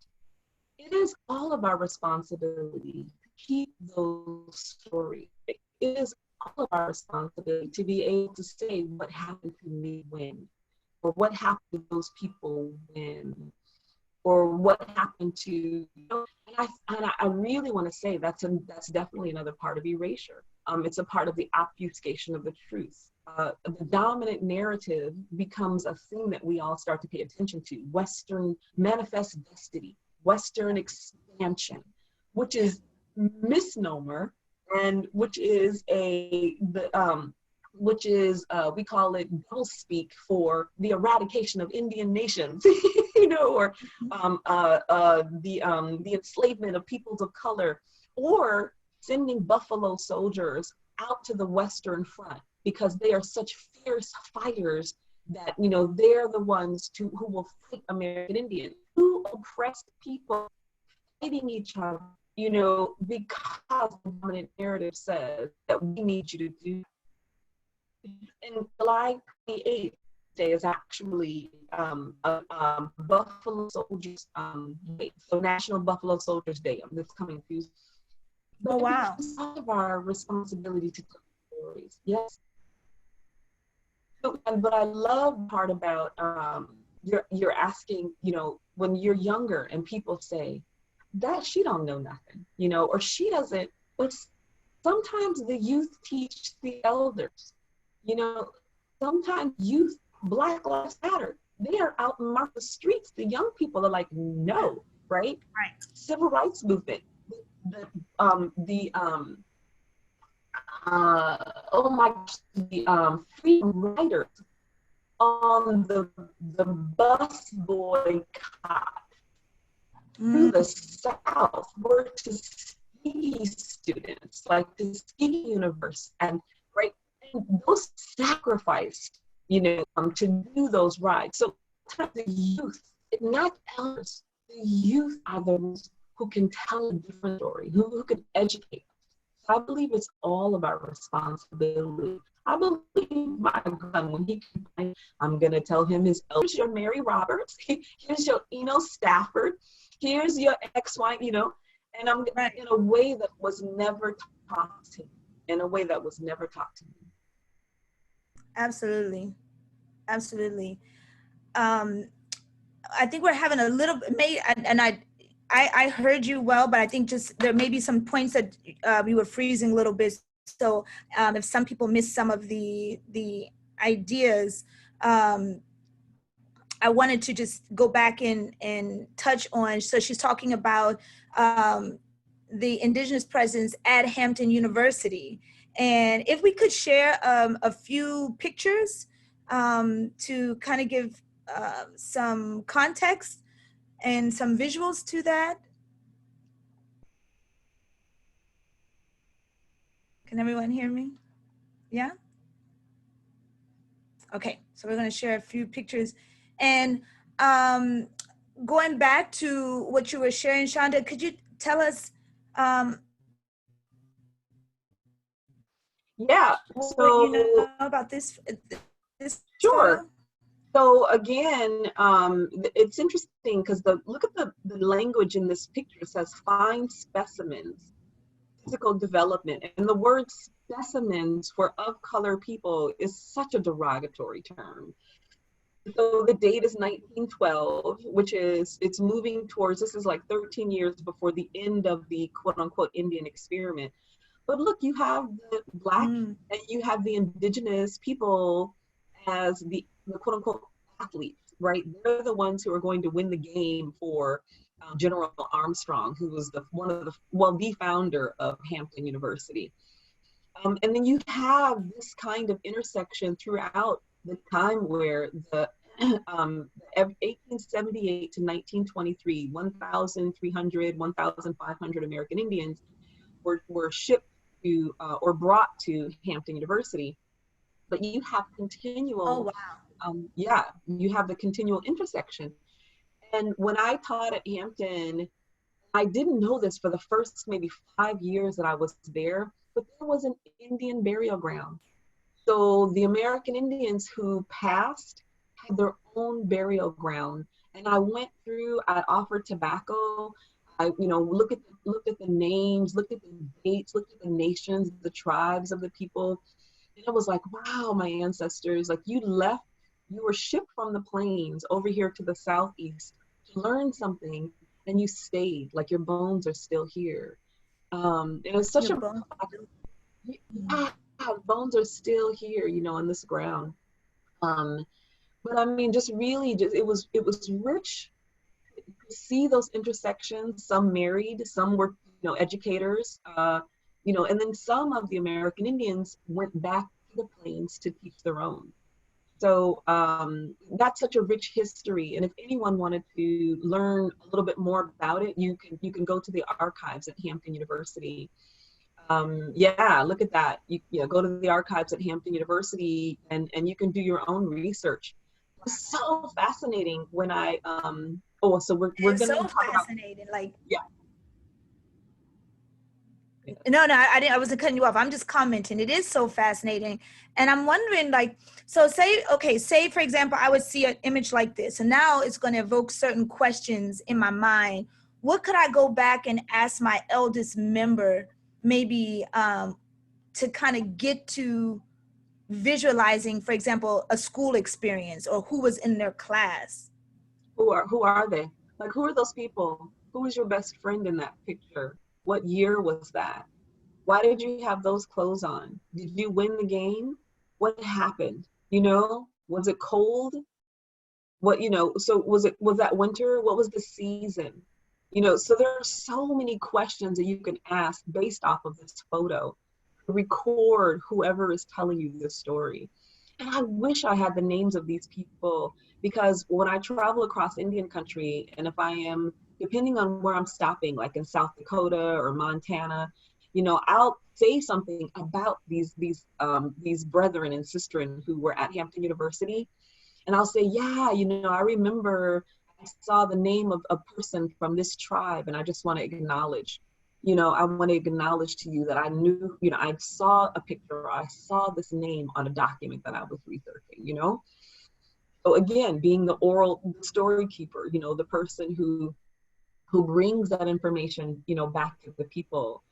It is all of our responsibility to keep those stories. It is all of our responsibility to be able to say what happened to me when, or what happened to those people when, or what happened to, you know, and I really want to say that's definitely another part of erasure. It's a part of the obfuscation of the truth. The dominant narrative becomes a thing that we all start to pay attention to. Western manifest destiny, Western expansion, which is misnomer, and which is we call it double speak for the eradication of Indian nations, you know, or the enslavement of peoples of color, or sending Buffalo soldiers out to the Western Front because they are such fierce fighters that, you know, they're the ones who will fight American Indians, who oppressed people fighting each other, you know, because the dominant narrative says that we need you to do. And July 28th Day is actually Buffalo Soldiers Day, so National Buffalo Soldiers Day. This coming Tuesday. Oh, wow. It's part of our responsibility to tell stories. Yes. But I love the part about you're asking, you know, when you're younger and people say that she don't know nothing, you know, or she doesn't, but sometimes the youth teach the elders, you know, sometimes youth, Black Lives Matter, they are out and mark the streets. The young people are like, no, right? Right. Civil rights movement, oh my gosh, the freedom riders on the bus boycott through the South were Tuskegee students, like Tuskegee University, and right, and those sacrificed, you know, to do those rides. So the youth, not elders, the youth are those who can tell a different story, who can educate. I believe it's all of our responsibility. I believe my son, when he can, I'm going to tell him here's your Mary Roberts, here's your Eno Stafford, here's your XY, you know, and I'm right. In a way that was never taught to him, in a way that was never taught to him. Absolutely. Absolutely. I think we're having a little, and I heard you well, but I think just there may be some points that we were freezing a little bit. So if some people missed some of the ideas, I wanted to just go back and touch on. So she's talking about the Indigenous presence at Hampton University. And if we could share a few pictures to kind of give some context and some visuals to that. Can everyone hear me? Yeah? Okay, so we're gonna share a few pictures. And going back to what you were sharing, Shonda, could you tell us yeah, so what you know about this this Sure. photo? So again, it's interesting because look at the language in this picture. It says fine specimens, physical development, and the word specimens for of color people is such a derogatory term. So the date is 1912, which is, it's moving towards, this is like 13 years before the end of the quote unquote Indian experiment. But look, you have the Black and you have the indigenous people as the quote unquote athletes, right? They're the ones who are going to win the game for General Armstrong, who was the founder of Hampton University. And then you have this kind of intersection throughout the time where the 1878 to 1923, 1,300, 1,500 American Indians were shipped to or brought to Hampton University. But you have continual, you have the continual intersection. And when I taught at Hampton, I didn't know this for the first maybe 5 years that I was there, but there was an Indian burial ground. So the American Indians who passed had their own burial ground. And I went through, I offered tobacco, I, looked at the names, looked at the dates, looked at the nations, the tribes of the people. And it was like, wow, my ancestors, like you were shipped from the plains over here to the Southeast to learn something, and you stayed, like your bones are still here. It was such bones are still here, in this ground. But I mean, just really, it was rich to see those intersections. Some married, some were, educators, and then some of the American Indians went back to the plains to teach their own. So that's such a rich history. And if anyone wanted to learn a little bit more about it, you can go to the archives at Hampton University. Look at that. You go to the archives at Hampton University and you can do your own research. It was so fascinating when I, so we're going to talk fascinating. About, No, I wasn't cutting you off. I'm just commenting. It is so fascinating. And I'm wondering, say, for example, I would see an image like this, and now it's going to evoke certain questions in my mind. What could I go back and ask my eldest member, maybe to kind of get to visualizing, for example, a school experience or who was in their class? Who are they? Like, who are those people? Who was your best friend in that picture? What year was that? Why did you have those clothes on? Did you win the game? What happened? Was it cold? So was that winter? What was the season? So there are so many questions that you can ask based off of this photo. Record whoever is telling you this story. And I wish I had the names of these people, because when I travel across Indian country, and if I am, depending on where I'm stopping, like in South Dakota or Montana, I'll say something about these brethren and sistren who were at Hampton University. And I'll say, I remember I saw the name of a person from this tribe, and I just want to acknowledge, I want to acknowledge to you that I knew, I saw a picture, or I saw this name on a document that I was researching, So again, being the oral story keeper, the person who brings that information, back to the people.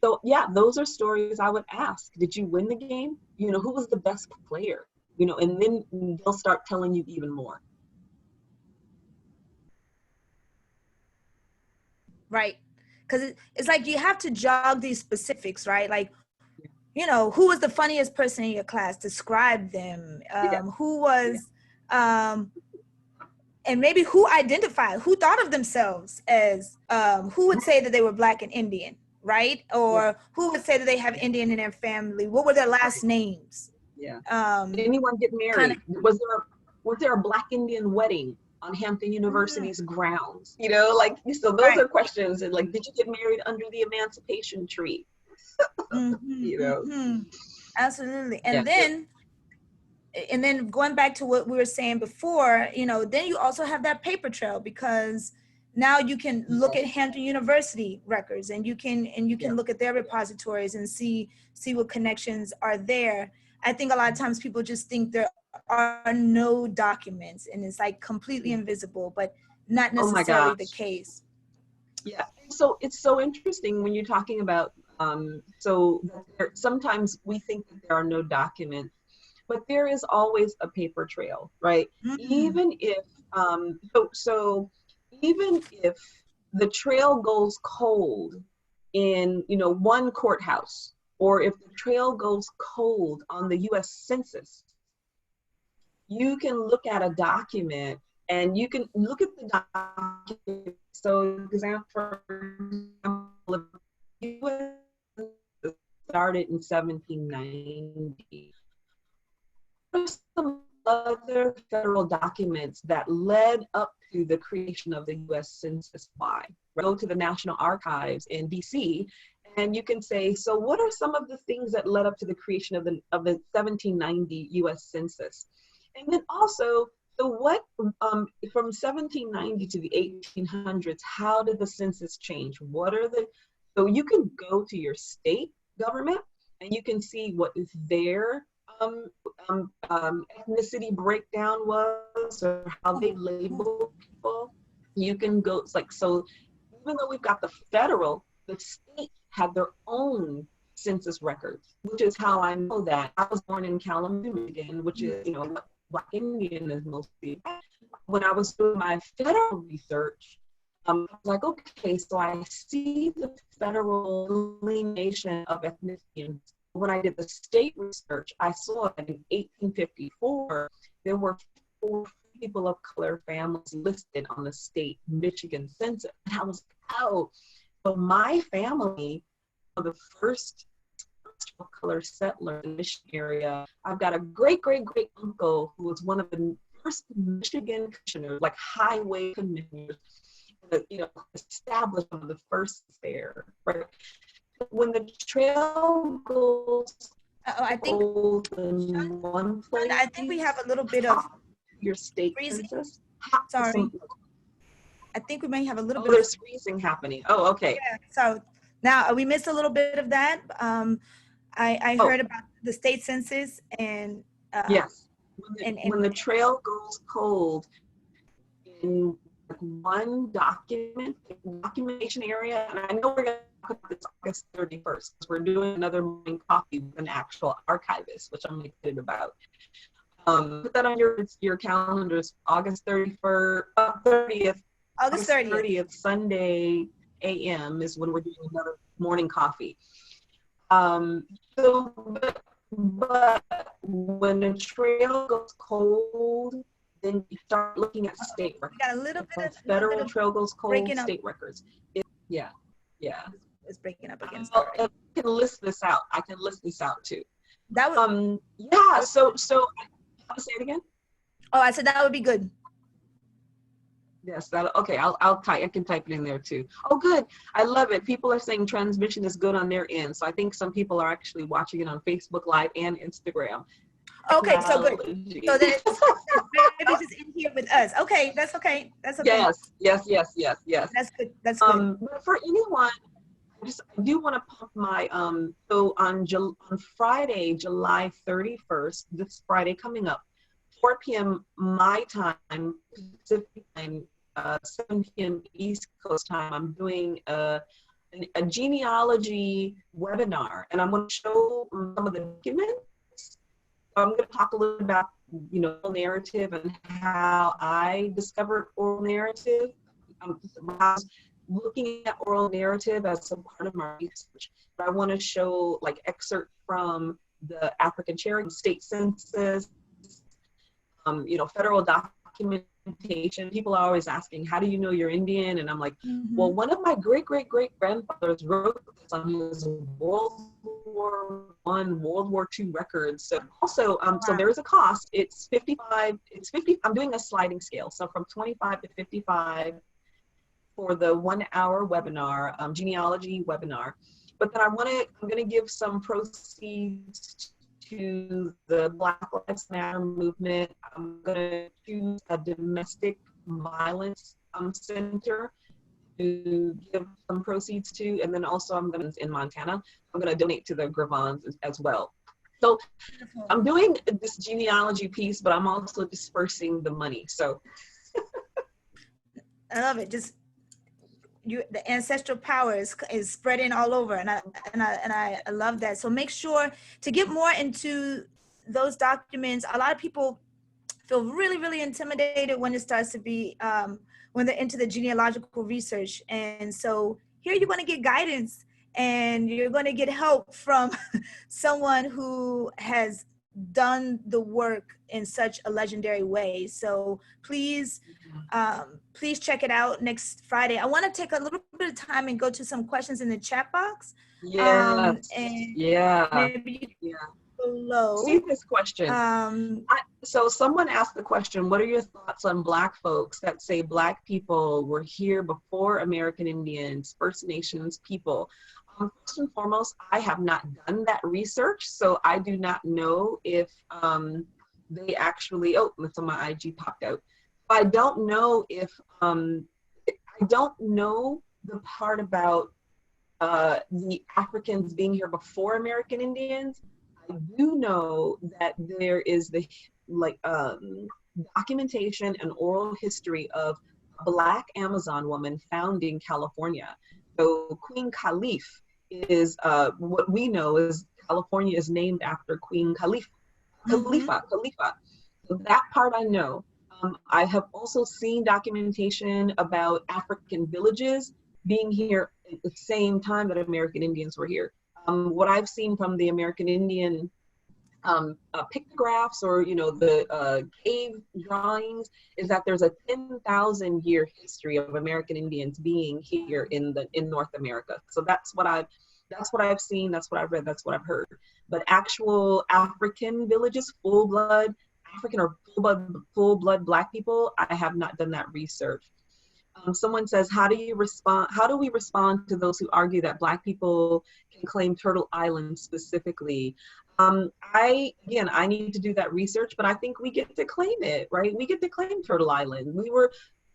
Those are stories I would ask. Did you win the game? Who was the best player? And then they'll start telling you even more. Right. Because it's like you have to jog these specifics, right? Like, who was the funniest person in your class? Describe them. Who was, and maybe who identified, who thought of themselves as, who would say that they were Black and Indian, right? Or who would say that they have Indian in their family? What were their last names? Yeah. Did anyone get married? Was there a Black Indian wedding on Hampton University's grounds? So those are questions. And like, did you get married under the emancipation tree? Absolutely. And then going back to what we were saying before, then you also have that paper trail, because now you can look at Hampton University records, and you can look at their repositories and see what connections are there. I think a lot of times people just think there are no documents and it's like completely invisible, but not Oh my necessarily the gosh. case. Yeah. So it's so interesting when you're talking about, so that sometimes we think that there are no documents, but there is always a paper trail, right? Even if, even if the trail goes cold in, one courthouse, or if the trail goes cold on the US Census, you can look at a document and you can look at the document. So, for example, the US started in 1790. What are some other federal documents that led up to the creation of the US Census? Why? Go to the National Archives in DC, and you can say, so what are some of the things that led up to the creation of the 1790 US Census? And then also, so what, from 1790 to the 1800s, how did the census change? What are so you can go to your state government and you can see what is their ethnicity breakdown was, or how they label people. You can go, it's like, so even though we've got the federal, the state had their own census records, which is how I know that I was born in Kalamazoo, Michigan, which is, what Black Indian is mostly. When I was doing my federal research, I was like, okay, so I see the federal delineation of ethnicity. When I did the state research, I saw that in 1854, there were 4 people of color families listed on the state Michigan census. And I was like, oh, so my family are the first of color settlers in the Michigan area. I've got a great uncle who was one of the first Michigan commissioners, like highway commissioners, established one of the first there, right? When the trail goes I think in one place, I think we have a little bit of your state freezing. census. Sorry. I think we may have a little bit of there's freezing happening. Oh, okay. Yeah, so now we missed a little bit of that. I heard about the state census and yes, when the trail goes cold in one documentation area, and I know we're going to talk about this August 31st because we're doing another morning coffee with an actual archivist, which I'm excited about. Put that on your calendars. August 31st, 30th. August 30th, Sunday a.m. is when we're doing another morning coffee. But when the trail goes cold, then you start looking at state records. We got a little bit of federal trail goes cold, state up. records. Yeah. It's breaking up again. I can list this out. Too. That would. Yeah. So. I'll say it again. Oh, I said that would be good. Yes, okay. I can type it in there too. Oh, good. I love it. People are saying transmission is good on their end. So I think some people are actually watching it on Facebook Live and Instagram. Okay, so good. So then maybe just in here with us. Okay, that's okay. That's okay. Yes. That's good. That's good. But for anyone, I do want to pump my so on Friday, July 31st, this Friday coming up, 4 p.m. my time, Pacific time, 7 p.m. East Coast time, I'm doing a genealogy webinar, and I'm going to show some of the documents. I'm going to talk a little bit about, oral narrative and how I discovered oral narrative. I was looking at oral narrative as a part of my research, but I want to show like excerpts from the African Cherokee state census, federal documentation. People are always asking, how do you know you're Indian? And I'm like, well, one of my great grandfathers wrote this on his World War I, World War II records. So also, so there is a cost. It's 55. I'm doing a sliding scale. So from 25 to 55 for the 1 hour webinar, genealogy webinar. But then I'm going to give some proceeds to the Black Lives Matter movement. I'm going to choose a domestic violence center to give some proceeds to, and then also I'm going to, in Montana, I'm going to donate to the Gravans as well. So Beautiful. I'm doing this genealogy piece, but I'm also dispersing the money. So I love it. Just the ancestral power is spreading all over, and I love that. So make sure to get more into those documents. A lot of people feel really intimidated when it starts to be when they're into the genealogical research, and so here you're going to get guidance and you're going to get help from someone who has done the work in such a legendary way. So please check it out next Friday. I want to take a little bit of time and go to some questions in the chat box. yes, And yeah, maybe yeah. below. See this question. Um, So someone asked the question, what are your thoughts on Black folks that say Black people were here before American Indians, First Nations people? First and foremost, I have not done that research, so I do not know if they actually, oh, so my IG popped out. I don't know if, I don't know the part about the Africans being here before American Indians. I do know that there is the documentation and oral history of a Black Amazon woman founding California. So Queen Caliph is what we know is California is named after Queen Caliph, Khalifa. So that part I know. I have also seen documentation about African villages being here at the same time that American Indians were here. What I've seen from the American Indian pictographs or the cave drawings is that there's a 10,000 year history of American Indians being here in North America. So that's what I've seen, that's what I've read, that's what I've heard. But actual African villages, full blood African or full blood Black people, I have not done that research. Someone says, how do we respond to those who argue that Black people can claim Turtle Island specifically? I need to do that research, but I think we get to claim it, right? We get to claim Turtle Island.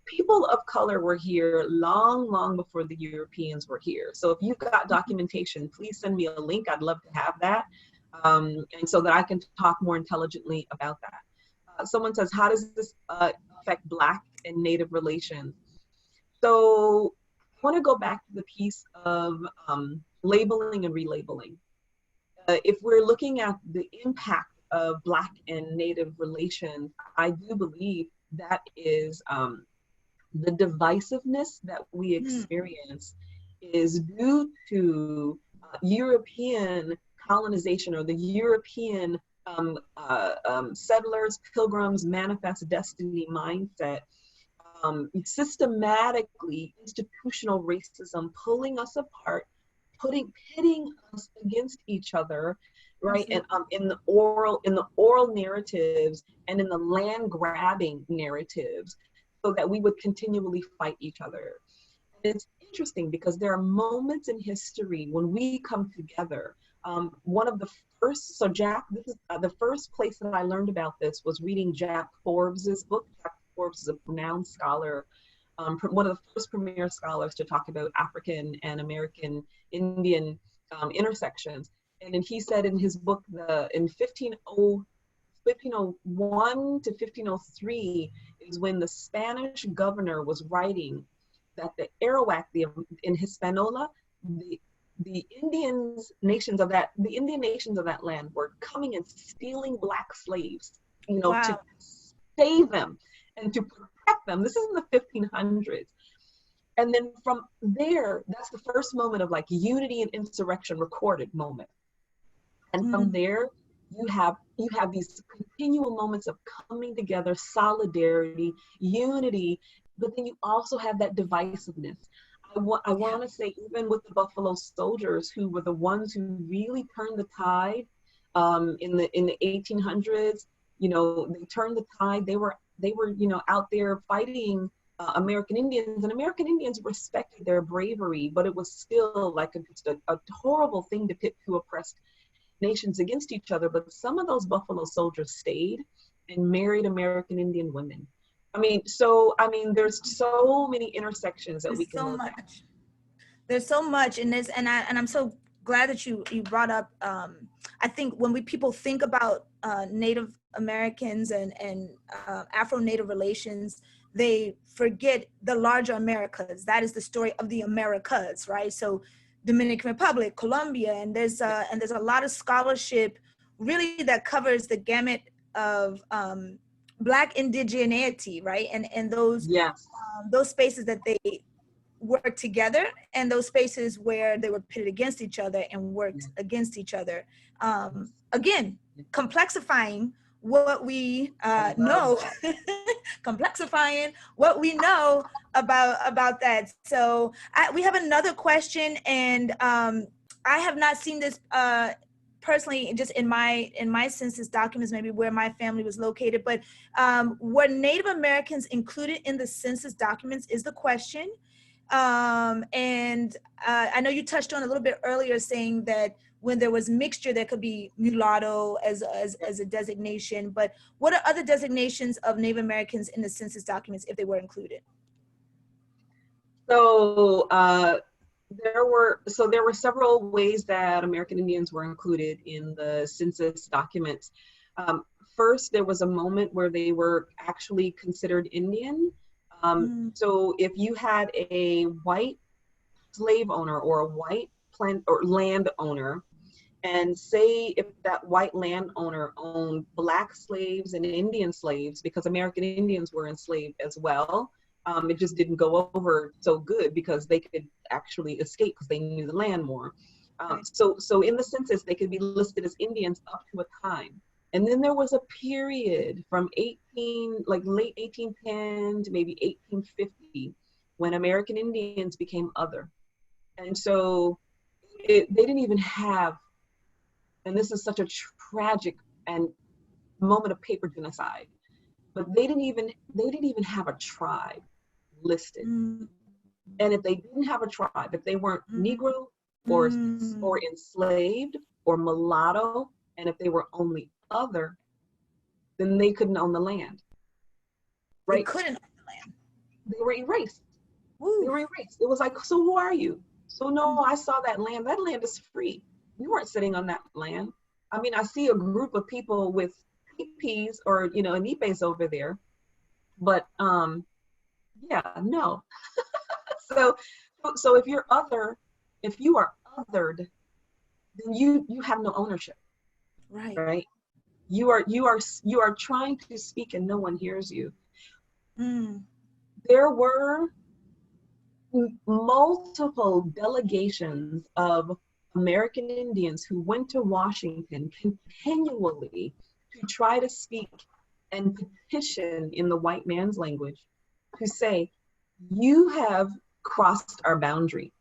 People of color were here long before the Europeans were here. So if you've got documentation, please send me a link. I'd love to have that. And so that I can talk more intelligently about that. Someone says, how does this affect Black and Native relations? So I want to go back to the piece of labeling and relabeling. If we're looking at the impact of Black and Native relations, I do believe that is the divisiveness that we experience is due to European colonization or the European settlers, pilgrims, manifest destiny mindset. Systematically institutional racism pulling us apart, pitting us against each other, right? And in the oral narratives and in the land grabbing narratives, so that we would continually fight each other. And it's interesting because there are moments in history when we come together. One of the first, so Jack, this is the first place that I learned about this was reading Jack Forbes's book. Jack Forbes is a renowned scholar, one of the first premier scholars to talk about African and American Indian intersections. And then he said in his book, in 1501 to 1503 is when the Spanish governor was writing that the Arawak, in Hispaniola, the Indian nations of that land were coming and stealing Black slaves, to save them and to protect them. This is in the 1500s. And then from there, that's the first moment of like unity and insurrection recorded moment. And from there, you have these continual moments of coming together, solidarity, unity, but then you also have that divisiveness. I want to say, even with the Buffalo Soldiers, who were the ones who really turned the tide in the 1800s, they turned the tide. They were out there fighting American Indians, and American Indians respected their bravery, but it was still like a horrible thing to pit two oppressed nations against each other. But some of those Buffalo Soldiers stayed and married American Indian women. There's so many intersections that we can look at. There's so much in this, and I'm so glad that you brought up. I think when people think about Native Americans and Afro Native relations, they forget the larger Americas. That is the story of the Americas, right? So Dominican Republic, Colombia, and there's a lot of scholarship really that covers the gamut of Black indigeneity, right? And those Yes. those spaces that they work together, and those spaces where they were pitted against each other and worked against each other. Again, complexifying what we know, complexifying what we know about that. So we have another question, and I have not seen this personally, just in my census documents, maybe where my family was located, but were Native Americans included in the census documents is the question. And I know you touched on a little bit earlier, saying that when there was mixture, there could be mulatto as a designation, but what are other designations of Native Americans in the census documents if they were included? So there were several ways that American Indians were included in the census documents. First, there was a moment where they were actually considered Indian. So if you had a white slave owner or a white land owner, and say if that white landowner owned Black slaves and Indian slaves, because American Indians were enslaved as well, it just didn't go over so good because they could actually escape because they knew the land more. So in the census, they could be listed as Indians up to a time. And then there was a period from late 1810 to maybe 1850 when American Indians became other. And so they didn't even have, and this is such a tragic and moment of paper genocide, but they didn't even have a tribe listed. And if they didn't have a tribe, if they weren't Negro or enslaved or mulatto, and if they were only other, then they couldn't own the land. Right? They couldn't own the land. They were erased. Woo. They were erased. It was like, so who are you? So no, I saw that land. That land is free. You weren't sitting on that land. I mean, I see a group of people with teepees or, nipes over there, but yeah, no. So if you're other, if you are othered, then you have no ownership. Right. You are trying to speak and no one hears you. There were multiple delegations of American Indians who went to Washington continually to try to speak and petition in the white man's language to say, you have crossed our boundary.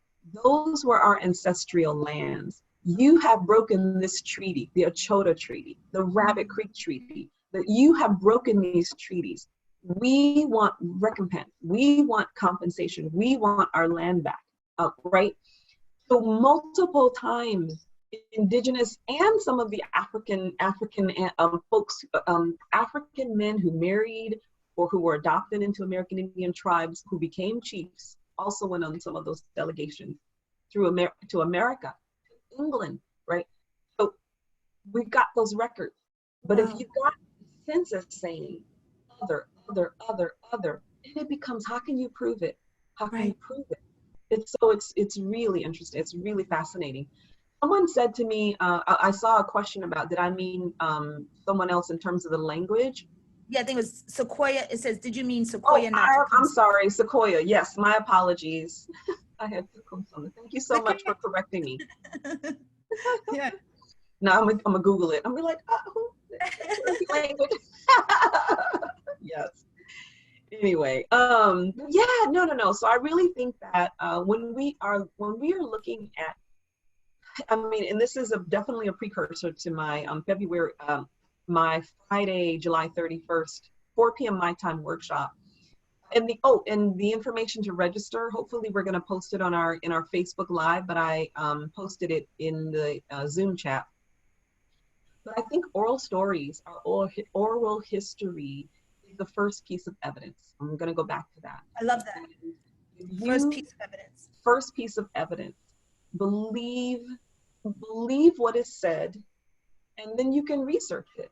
Those were our ancestral lands. You have broken this treaty, the Ochota Treaty, the Rabbit Creek Treaty, that you have broken these treaties. We want recompense. We want compensation. We want our land back, right? So multiple times, Indigenous and some of the African folks, African men who married or who were adopted into American Indian tribes who became chiefs also went on some of those delegations to America, to England, right? So we've got those records. But if you've got the census saying other, and it becomes, how can you prove it? How can you prove it? It's really interesting. It's really fascinating. Someone said to me, I saw a question about, did I mean someone else in terms of the language? Yeah, I think it was Sequoia. It says, did you mean Sequoia? I'm sorry, Sequoia. Yes, my apologies. I had to come something. Thank you so much for correcting me. Yeah. Now I'm gonna Google it. I'm gonna be like, language. Yes. Anyway, yeah, no. So I really think that when we are looking at, I mean, and this is definitely a precursor to my February, my Friday, July 31st, 4 p.m. my time workshop. And the information to register, hopefully we're going to post it in our Facebook Live, but I posted it in the Zoom chat. But I think oral stories, oral history is the first piece of evidence. I'm going to go back to that. I love that. First piece of evidence. First piece of evidence. Believe believe what is said, and then you can research it.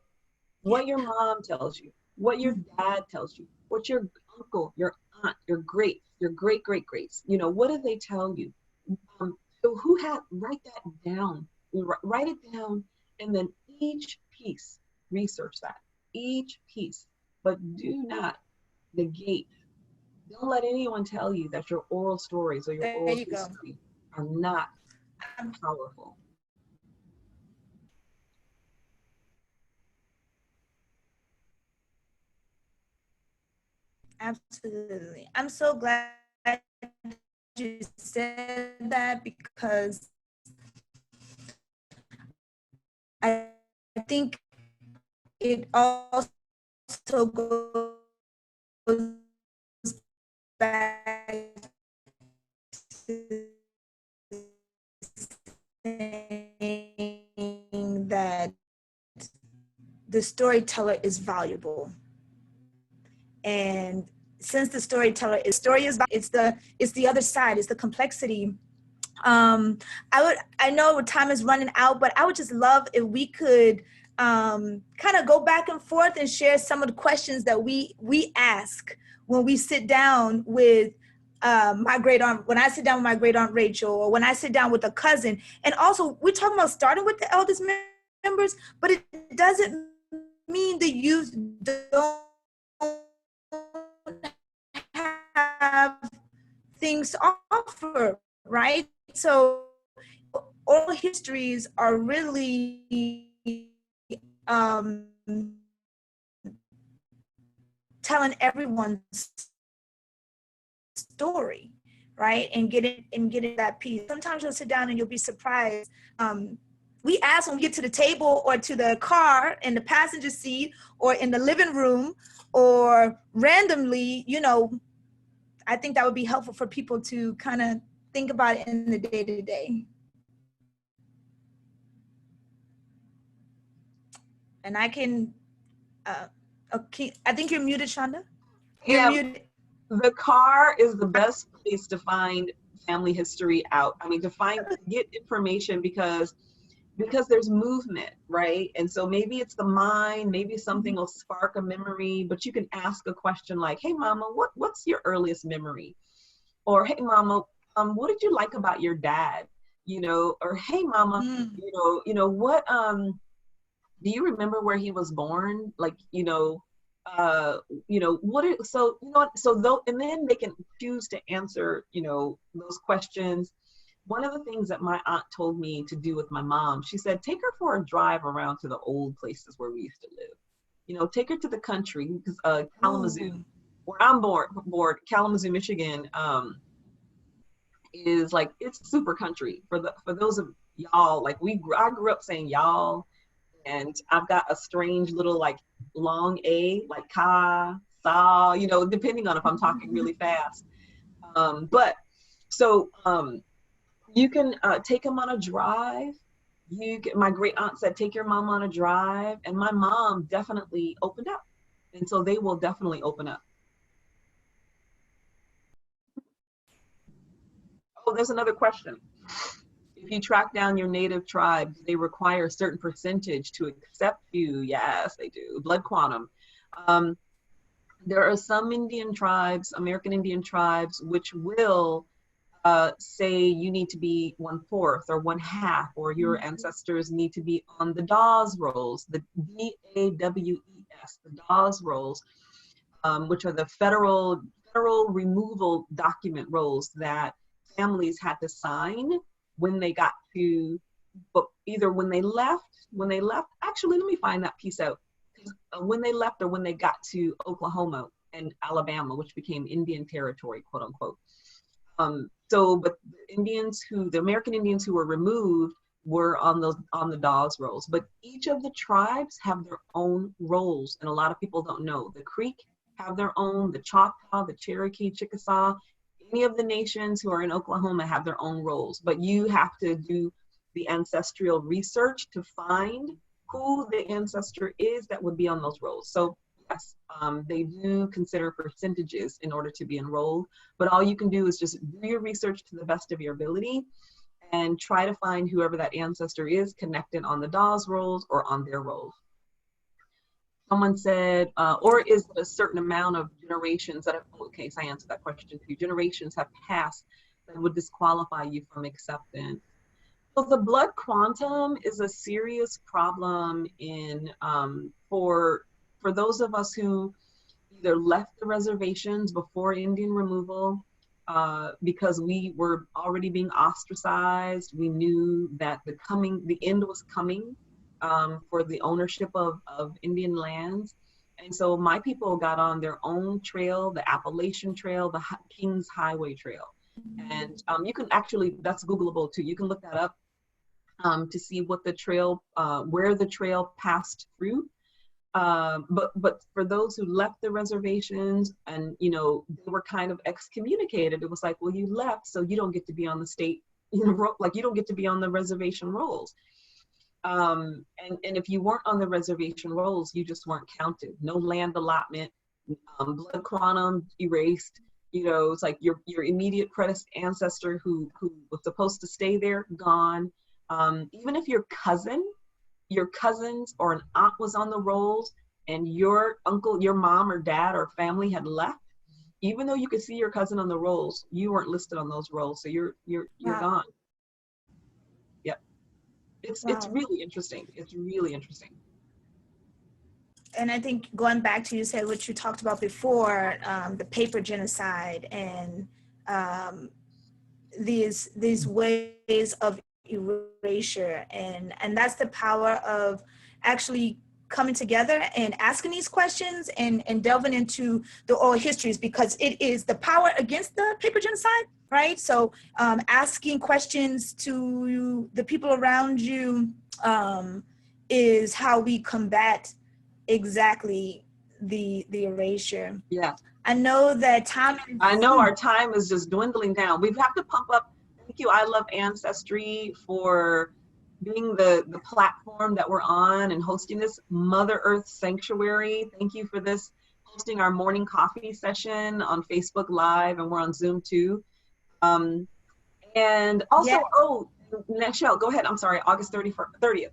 What your mom tells you, what your dad tells you, what your uncle, your aunt, your great great greats, you know, what do they tell you? So who had, write that down, write it down, and then each piece, research that, each piece, but do not negate. Don't let anyone tell you that your oral stories or your There oral you go. history are not Um, powerful. Absolutely. I'm so glad you said that, because I think it also goes back to saying that the storyteller is valuable. And since the storyteller is it's the other side, it's the complexity. I know time is running out, but I would just love if we could kind of go back and forth and share some of the questions that we ask when we sit down with my great aunt, when I sit down with my great aunt Rachel, or when I sit down with a cousin. And also, we're talking about starting with the eldest members, but it doesn't mean the youth don't have things to offer, right? So oral histories are really telling everyone's story, right? And getting that piece. Sometimes you'll sit down and you'll be surprised. We ask when we get to the table or to the car in the passenger seat or in the living room or randomly, you know, I think that would be helpful for people to kind of think about it in the day-to-day. And I can, okay, I think you're muted, Shonda. You're Yeah, muted. the car is the best place to find family history out. I mean, to get information, because there's movement, right? And so maybe it's the mind, maybe something will spark a memory, but you can ask a question like, hey mama, what's your earliest memory? Or hey mama, what did you like about your dad? You know, or hey mama, what do you remember where he was born? Like, so though, and then they can choose to answer, those questions. One of the things that my aunt told me to do with my mom, she said, take her for a drive around to the old places where we used to live. Take her to the country, because Kalamazoo, where I'm born, Kalamazoo, Michigan, is like, it's super country. For those of y'all, like I grew up saying y'all, and I've got a strange little like long A, like ka, sa, depending on if I'm talking really fast. But so you can take them on a drive. My great aunt said, take your mom on a drive, and my mom definitely opened up, and so they will definitely open up. Oh, there's another question. If you track down your native tribes, they require a certain percentage to accept you. Yes, they do. Blood quantum. There are some Indian tribes, American Indian tribes, which will say you need to be 1/4 or 1/2, or your ancestors need to be on the Dawes rolls, the DAWES, the Dawes rolls, which are the federal removal document rolls that families had to sign when they got to, but either when they left, actually, let me find that piece out. When they left or when they got to Oklahoma and Alabama, which became Indian territory, quote unquote. But the American Indians who were removed were on the Dawes rolls. But each of the tribes have their own rolls, and a lot of people don't know. The Creek have their own, the Choctaw, the Cherokee, Chickasaw, any of the nations who are in Oklahoma have their own rolls. But you have to do the ancestral research to find who the ancestor is that would be on those rolls. So yes, they do consider percentages in order to be enrolled, but all you can do is just do your research to the best of your ability and try to find whoever that ancestor is connected on the Dawes rolls or on their rolls. Someone said, or is it a certain amount of generations that have, okay, so I answered that question too, generations have passed that would disqualify you from acceptance. So the blood quantum is a serious problem in, for those of us who either left the reservations before Indian removal, because we were already being ostracized. We knew that the end was coming for the ownership of Indian lands. And so my people got on their own trail, the Appalachian Trail, the King's Highway Trail. And you can actually, that's Googleable too. You can look that up to see what the trail, where the trail passed through. But for those who left the reservations and, you know, they were kind of excommunicated, it was like, well, you left, so you don't get to be on the state, you know, like you don't get to be on the reservation rolls. And if you weren't on the reservation rolls, you just weren't counted. No land allotment, blood quantum erased. You know, it's like your immediate ancestor who was supposed to stay there, gone. Even if your cousins or an aunt was on the rolls and your uncle, your mom or dad or family had left, even though you could see your cousin on the rolls, you weren't listed on those rolls. So you're Wow. gone. Yep. It's really interesting. It's really interesting. And I think going back to you said what you talked about before, the paper genocide and these ways of erasure, and that's the power of actually coming together and asking these questions and delving into the oral histories, because it is the power against the paper genocide, right? So asking questions to the people around you is how we combat exactly the erasure. Yeah. I know that time is, I know our time is just dwindling down. We have to pump up. Thank you, I Love Ancestry, for being the platform that we're on and hosting this Mother Earth Sanctuary. Thank you for this, hosting our morning coffee session on Facebook Live, and we're on Zoom too. And also, yeah. Oh, Michelle, go ahead. I'm sorry, August 30th.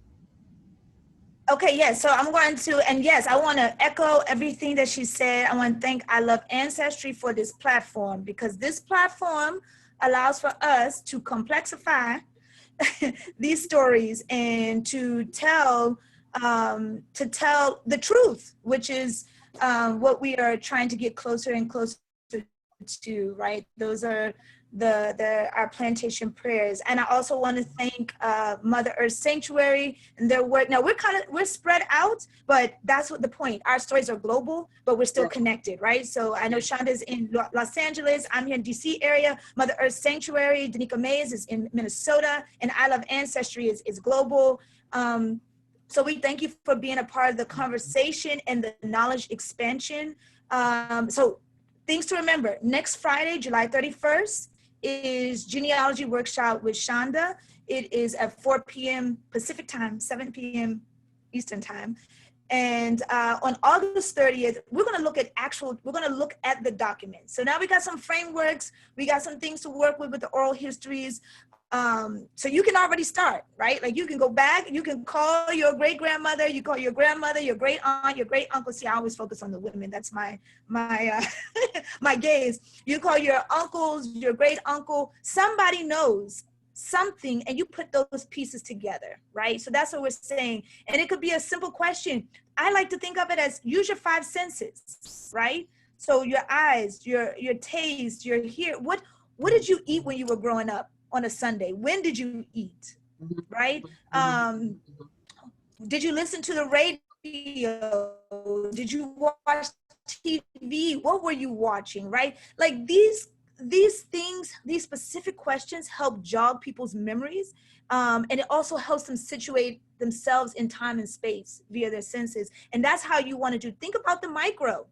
Okay, yes, so I'm going to, and yes, I want to echo everything that she said. I want to thank I Love Ancestry for this platform, because this platform allows for us to complexify these stories and to tell the truth, which is what we are trying to get closer and closer to, right? Those are our plantation prayers. And I also want to thank Mother Earth Sanctuary and their work. Now we're spread out, but that's what the point. Our stories are global, but we're still connected, right? So I know Shonda's in Los Angeles, I'm here in DC area. Mother Earth Sanctuary, Danica Mays is in Minnesota, and I Love Ancestry is global. So we thank you for being a part of the conversation and the knowledge expansion. So things to remember, next Friday, July 31st, is Genealogy Workshop with Shonda. It is at 4 p.m. Pacific time, 7 p.m. Eastern time. And on August 30th, we're gonna look at the document. So now we got some frameworks, we got some things to work with the oral histories. So you can already start, right? Like you can go back, you can call your great-grandmother, you call your grandmother, your great-aunt, your great-uncle. See, I always focus on the women. That's my my gaze. You call your uncles, your great-uncle. Somebody knows something, and you put those pieces together, right? So that's what we're saying. And it could be a simple question. I like to think of it as use your 5 senses, right? So your eyes, your taste, your hear. What did you eat when you were growing up? On a Sunday, when did you eat, right? Did you listen to the radio? Did you watch TV? What were you watching, right? Like these things, these specific questions help jog people's memories, and it also helps them situate themselves in time and space via their senses. And that's how you want to do. Think about the micro.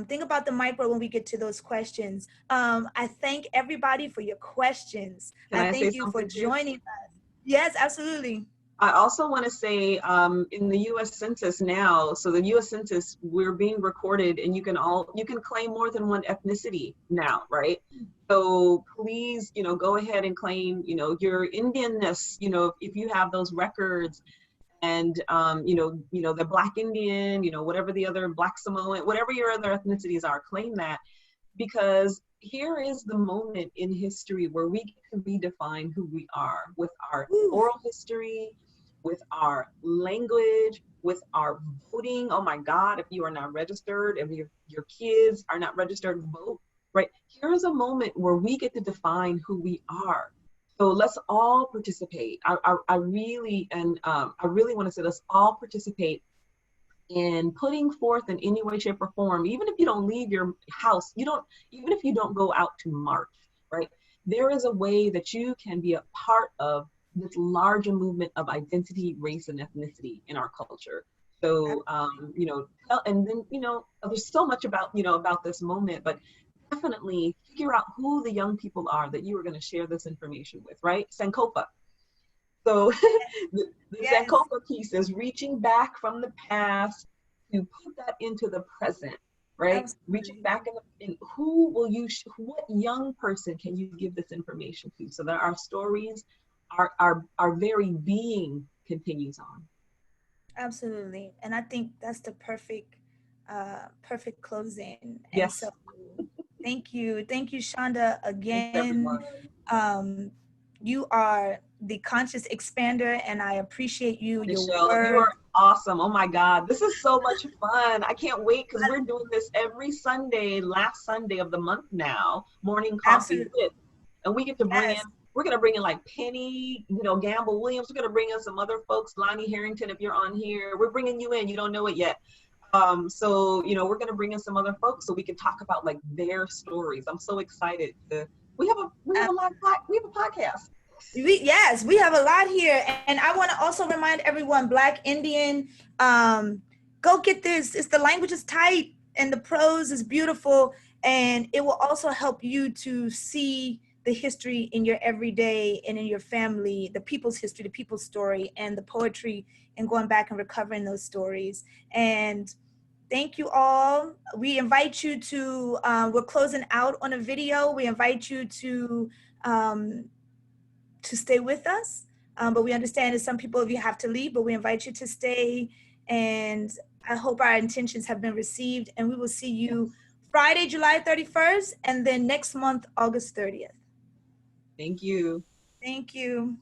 Think about the micro when we get to those questions. I thank everybody for your questions. I thank you for joining us. Yes, absolutely. I also want to say in the U.S. Census now, so the U.S. Census, we're being recorded, and you can claim more than one ethnicity now, right? So please, go ahead and claim, your Indianness, if you have those records, and the Black Indian, whatever the other Black Samoan, whatever your other ethnicities are, claim that, because here is the moment in history where we can redefine who we are with our oral history, with our language, with our voting. Oh my God, if you are not registered, if your kids are not registered, vote, right? Here's a moment where we get to define who we are. So let's all participate. I really want to say let's all participate in putting forth in any way, shape, or form, even if you don't leave your house, even if you don't go out to march, right? There is a way that you can be a part of this larger movement of identity, race, and ethnicity in our culture. So, and then, there's so much about this moment, but definitely figure out who the young people are that you are going to share this information with, right? Sankofa. So the Yes. Sankofa piece is reaching back from the past to put that into the present, right? Absolutely. Reaching back in what young person can you give this information to, so that our stories, our very being continues on. Absolutely. And I think that's the perfect closing. And Yes. so thank you. Thank you, Shonda, Thanks, again. everyone. You are the conscious expander, and I appreciate you, your Michelle, you work. are awesome. Oh my God, this is so much fun. I can't wait, because we're doing this every Sunday, last Sunday of the month now, morning coffee Absolutely. with, and we get to bring in, Yes. we're going to bring in like Penny, Gamble Williams. We're going to bring in some other folks, Lonnie Harrington, if you're on here. We're bringing you in. You don't know it yet. So, we're going to bring in some other folks so we can talk about like their stories. I'm so excited. We have a podcast. Yes, we have a lot here. And I want to also remind everyone, Black Indian, go get this. The language is tight and the prose is beautiful. And it will also help you to see the history in your everyday and in your family, the people's history, the people's story, and the poetry, and going back and recovering those stories. And thank you all. We invite you to, we're closing out on a video. We invite you to stay with us. But we understand that some people of you have to leave, but we invite you to stay. And I hope our intentions have been received. And we will see you Friday, July 31st, and then next month, August 30th. Thank you. Thank you.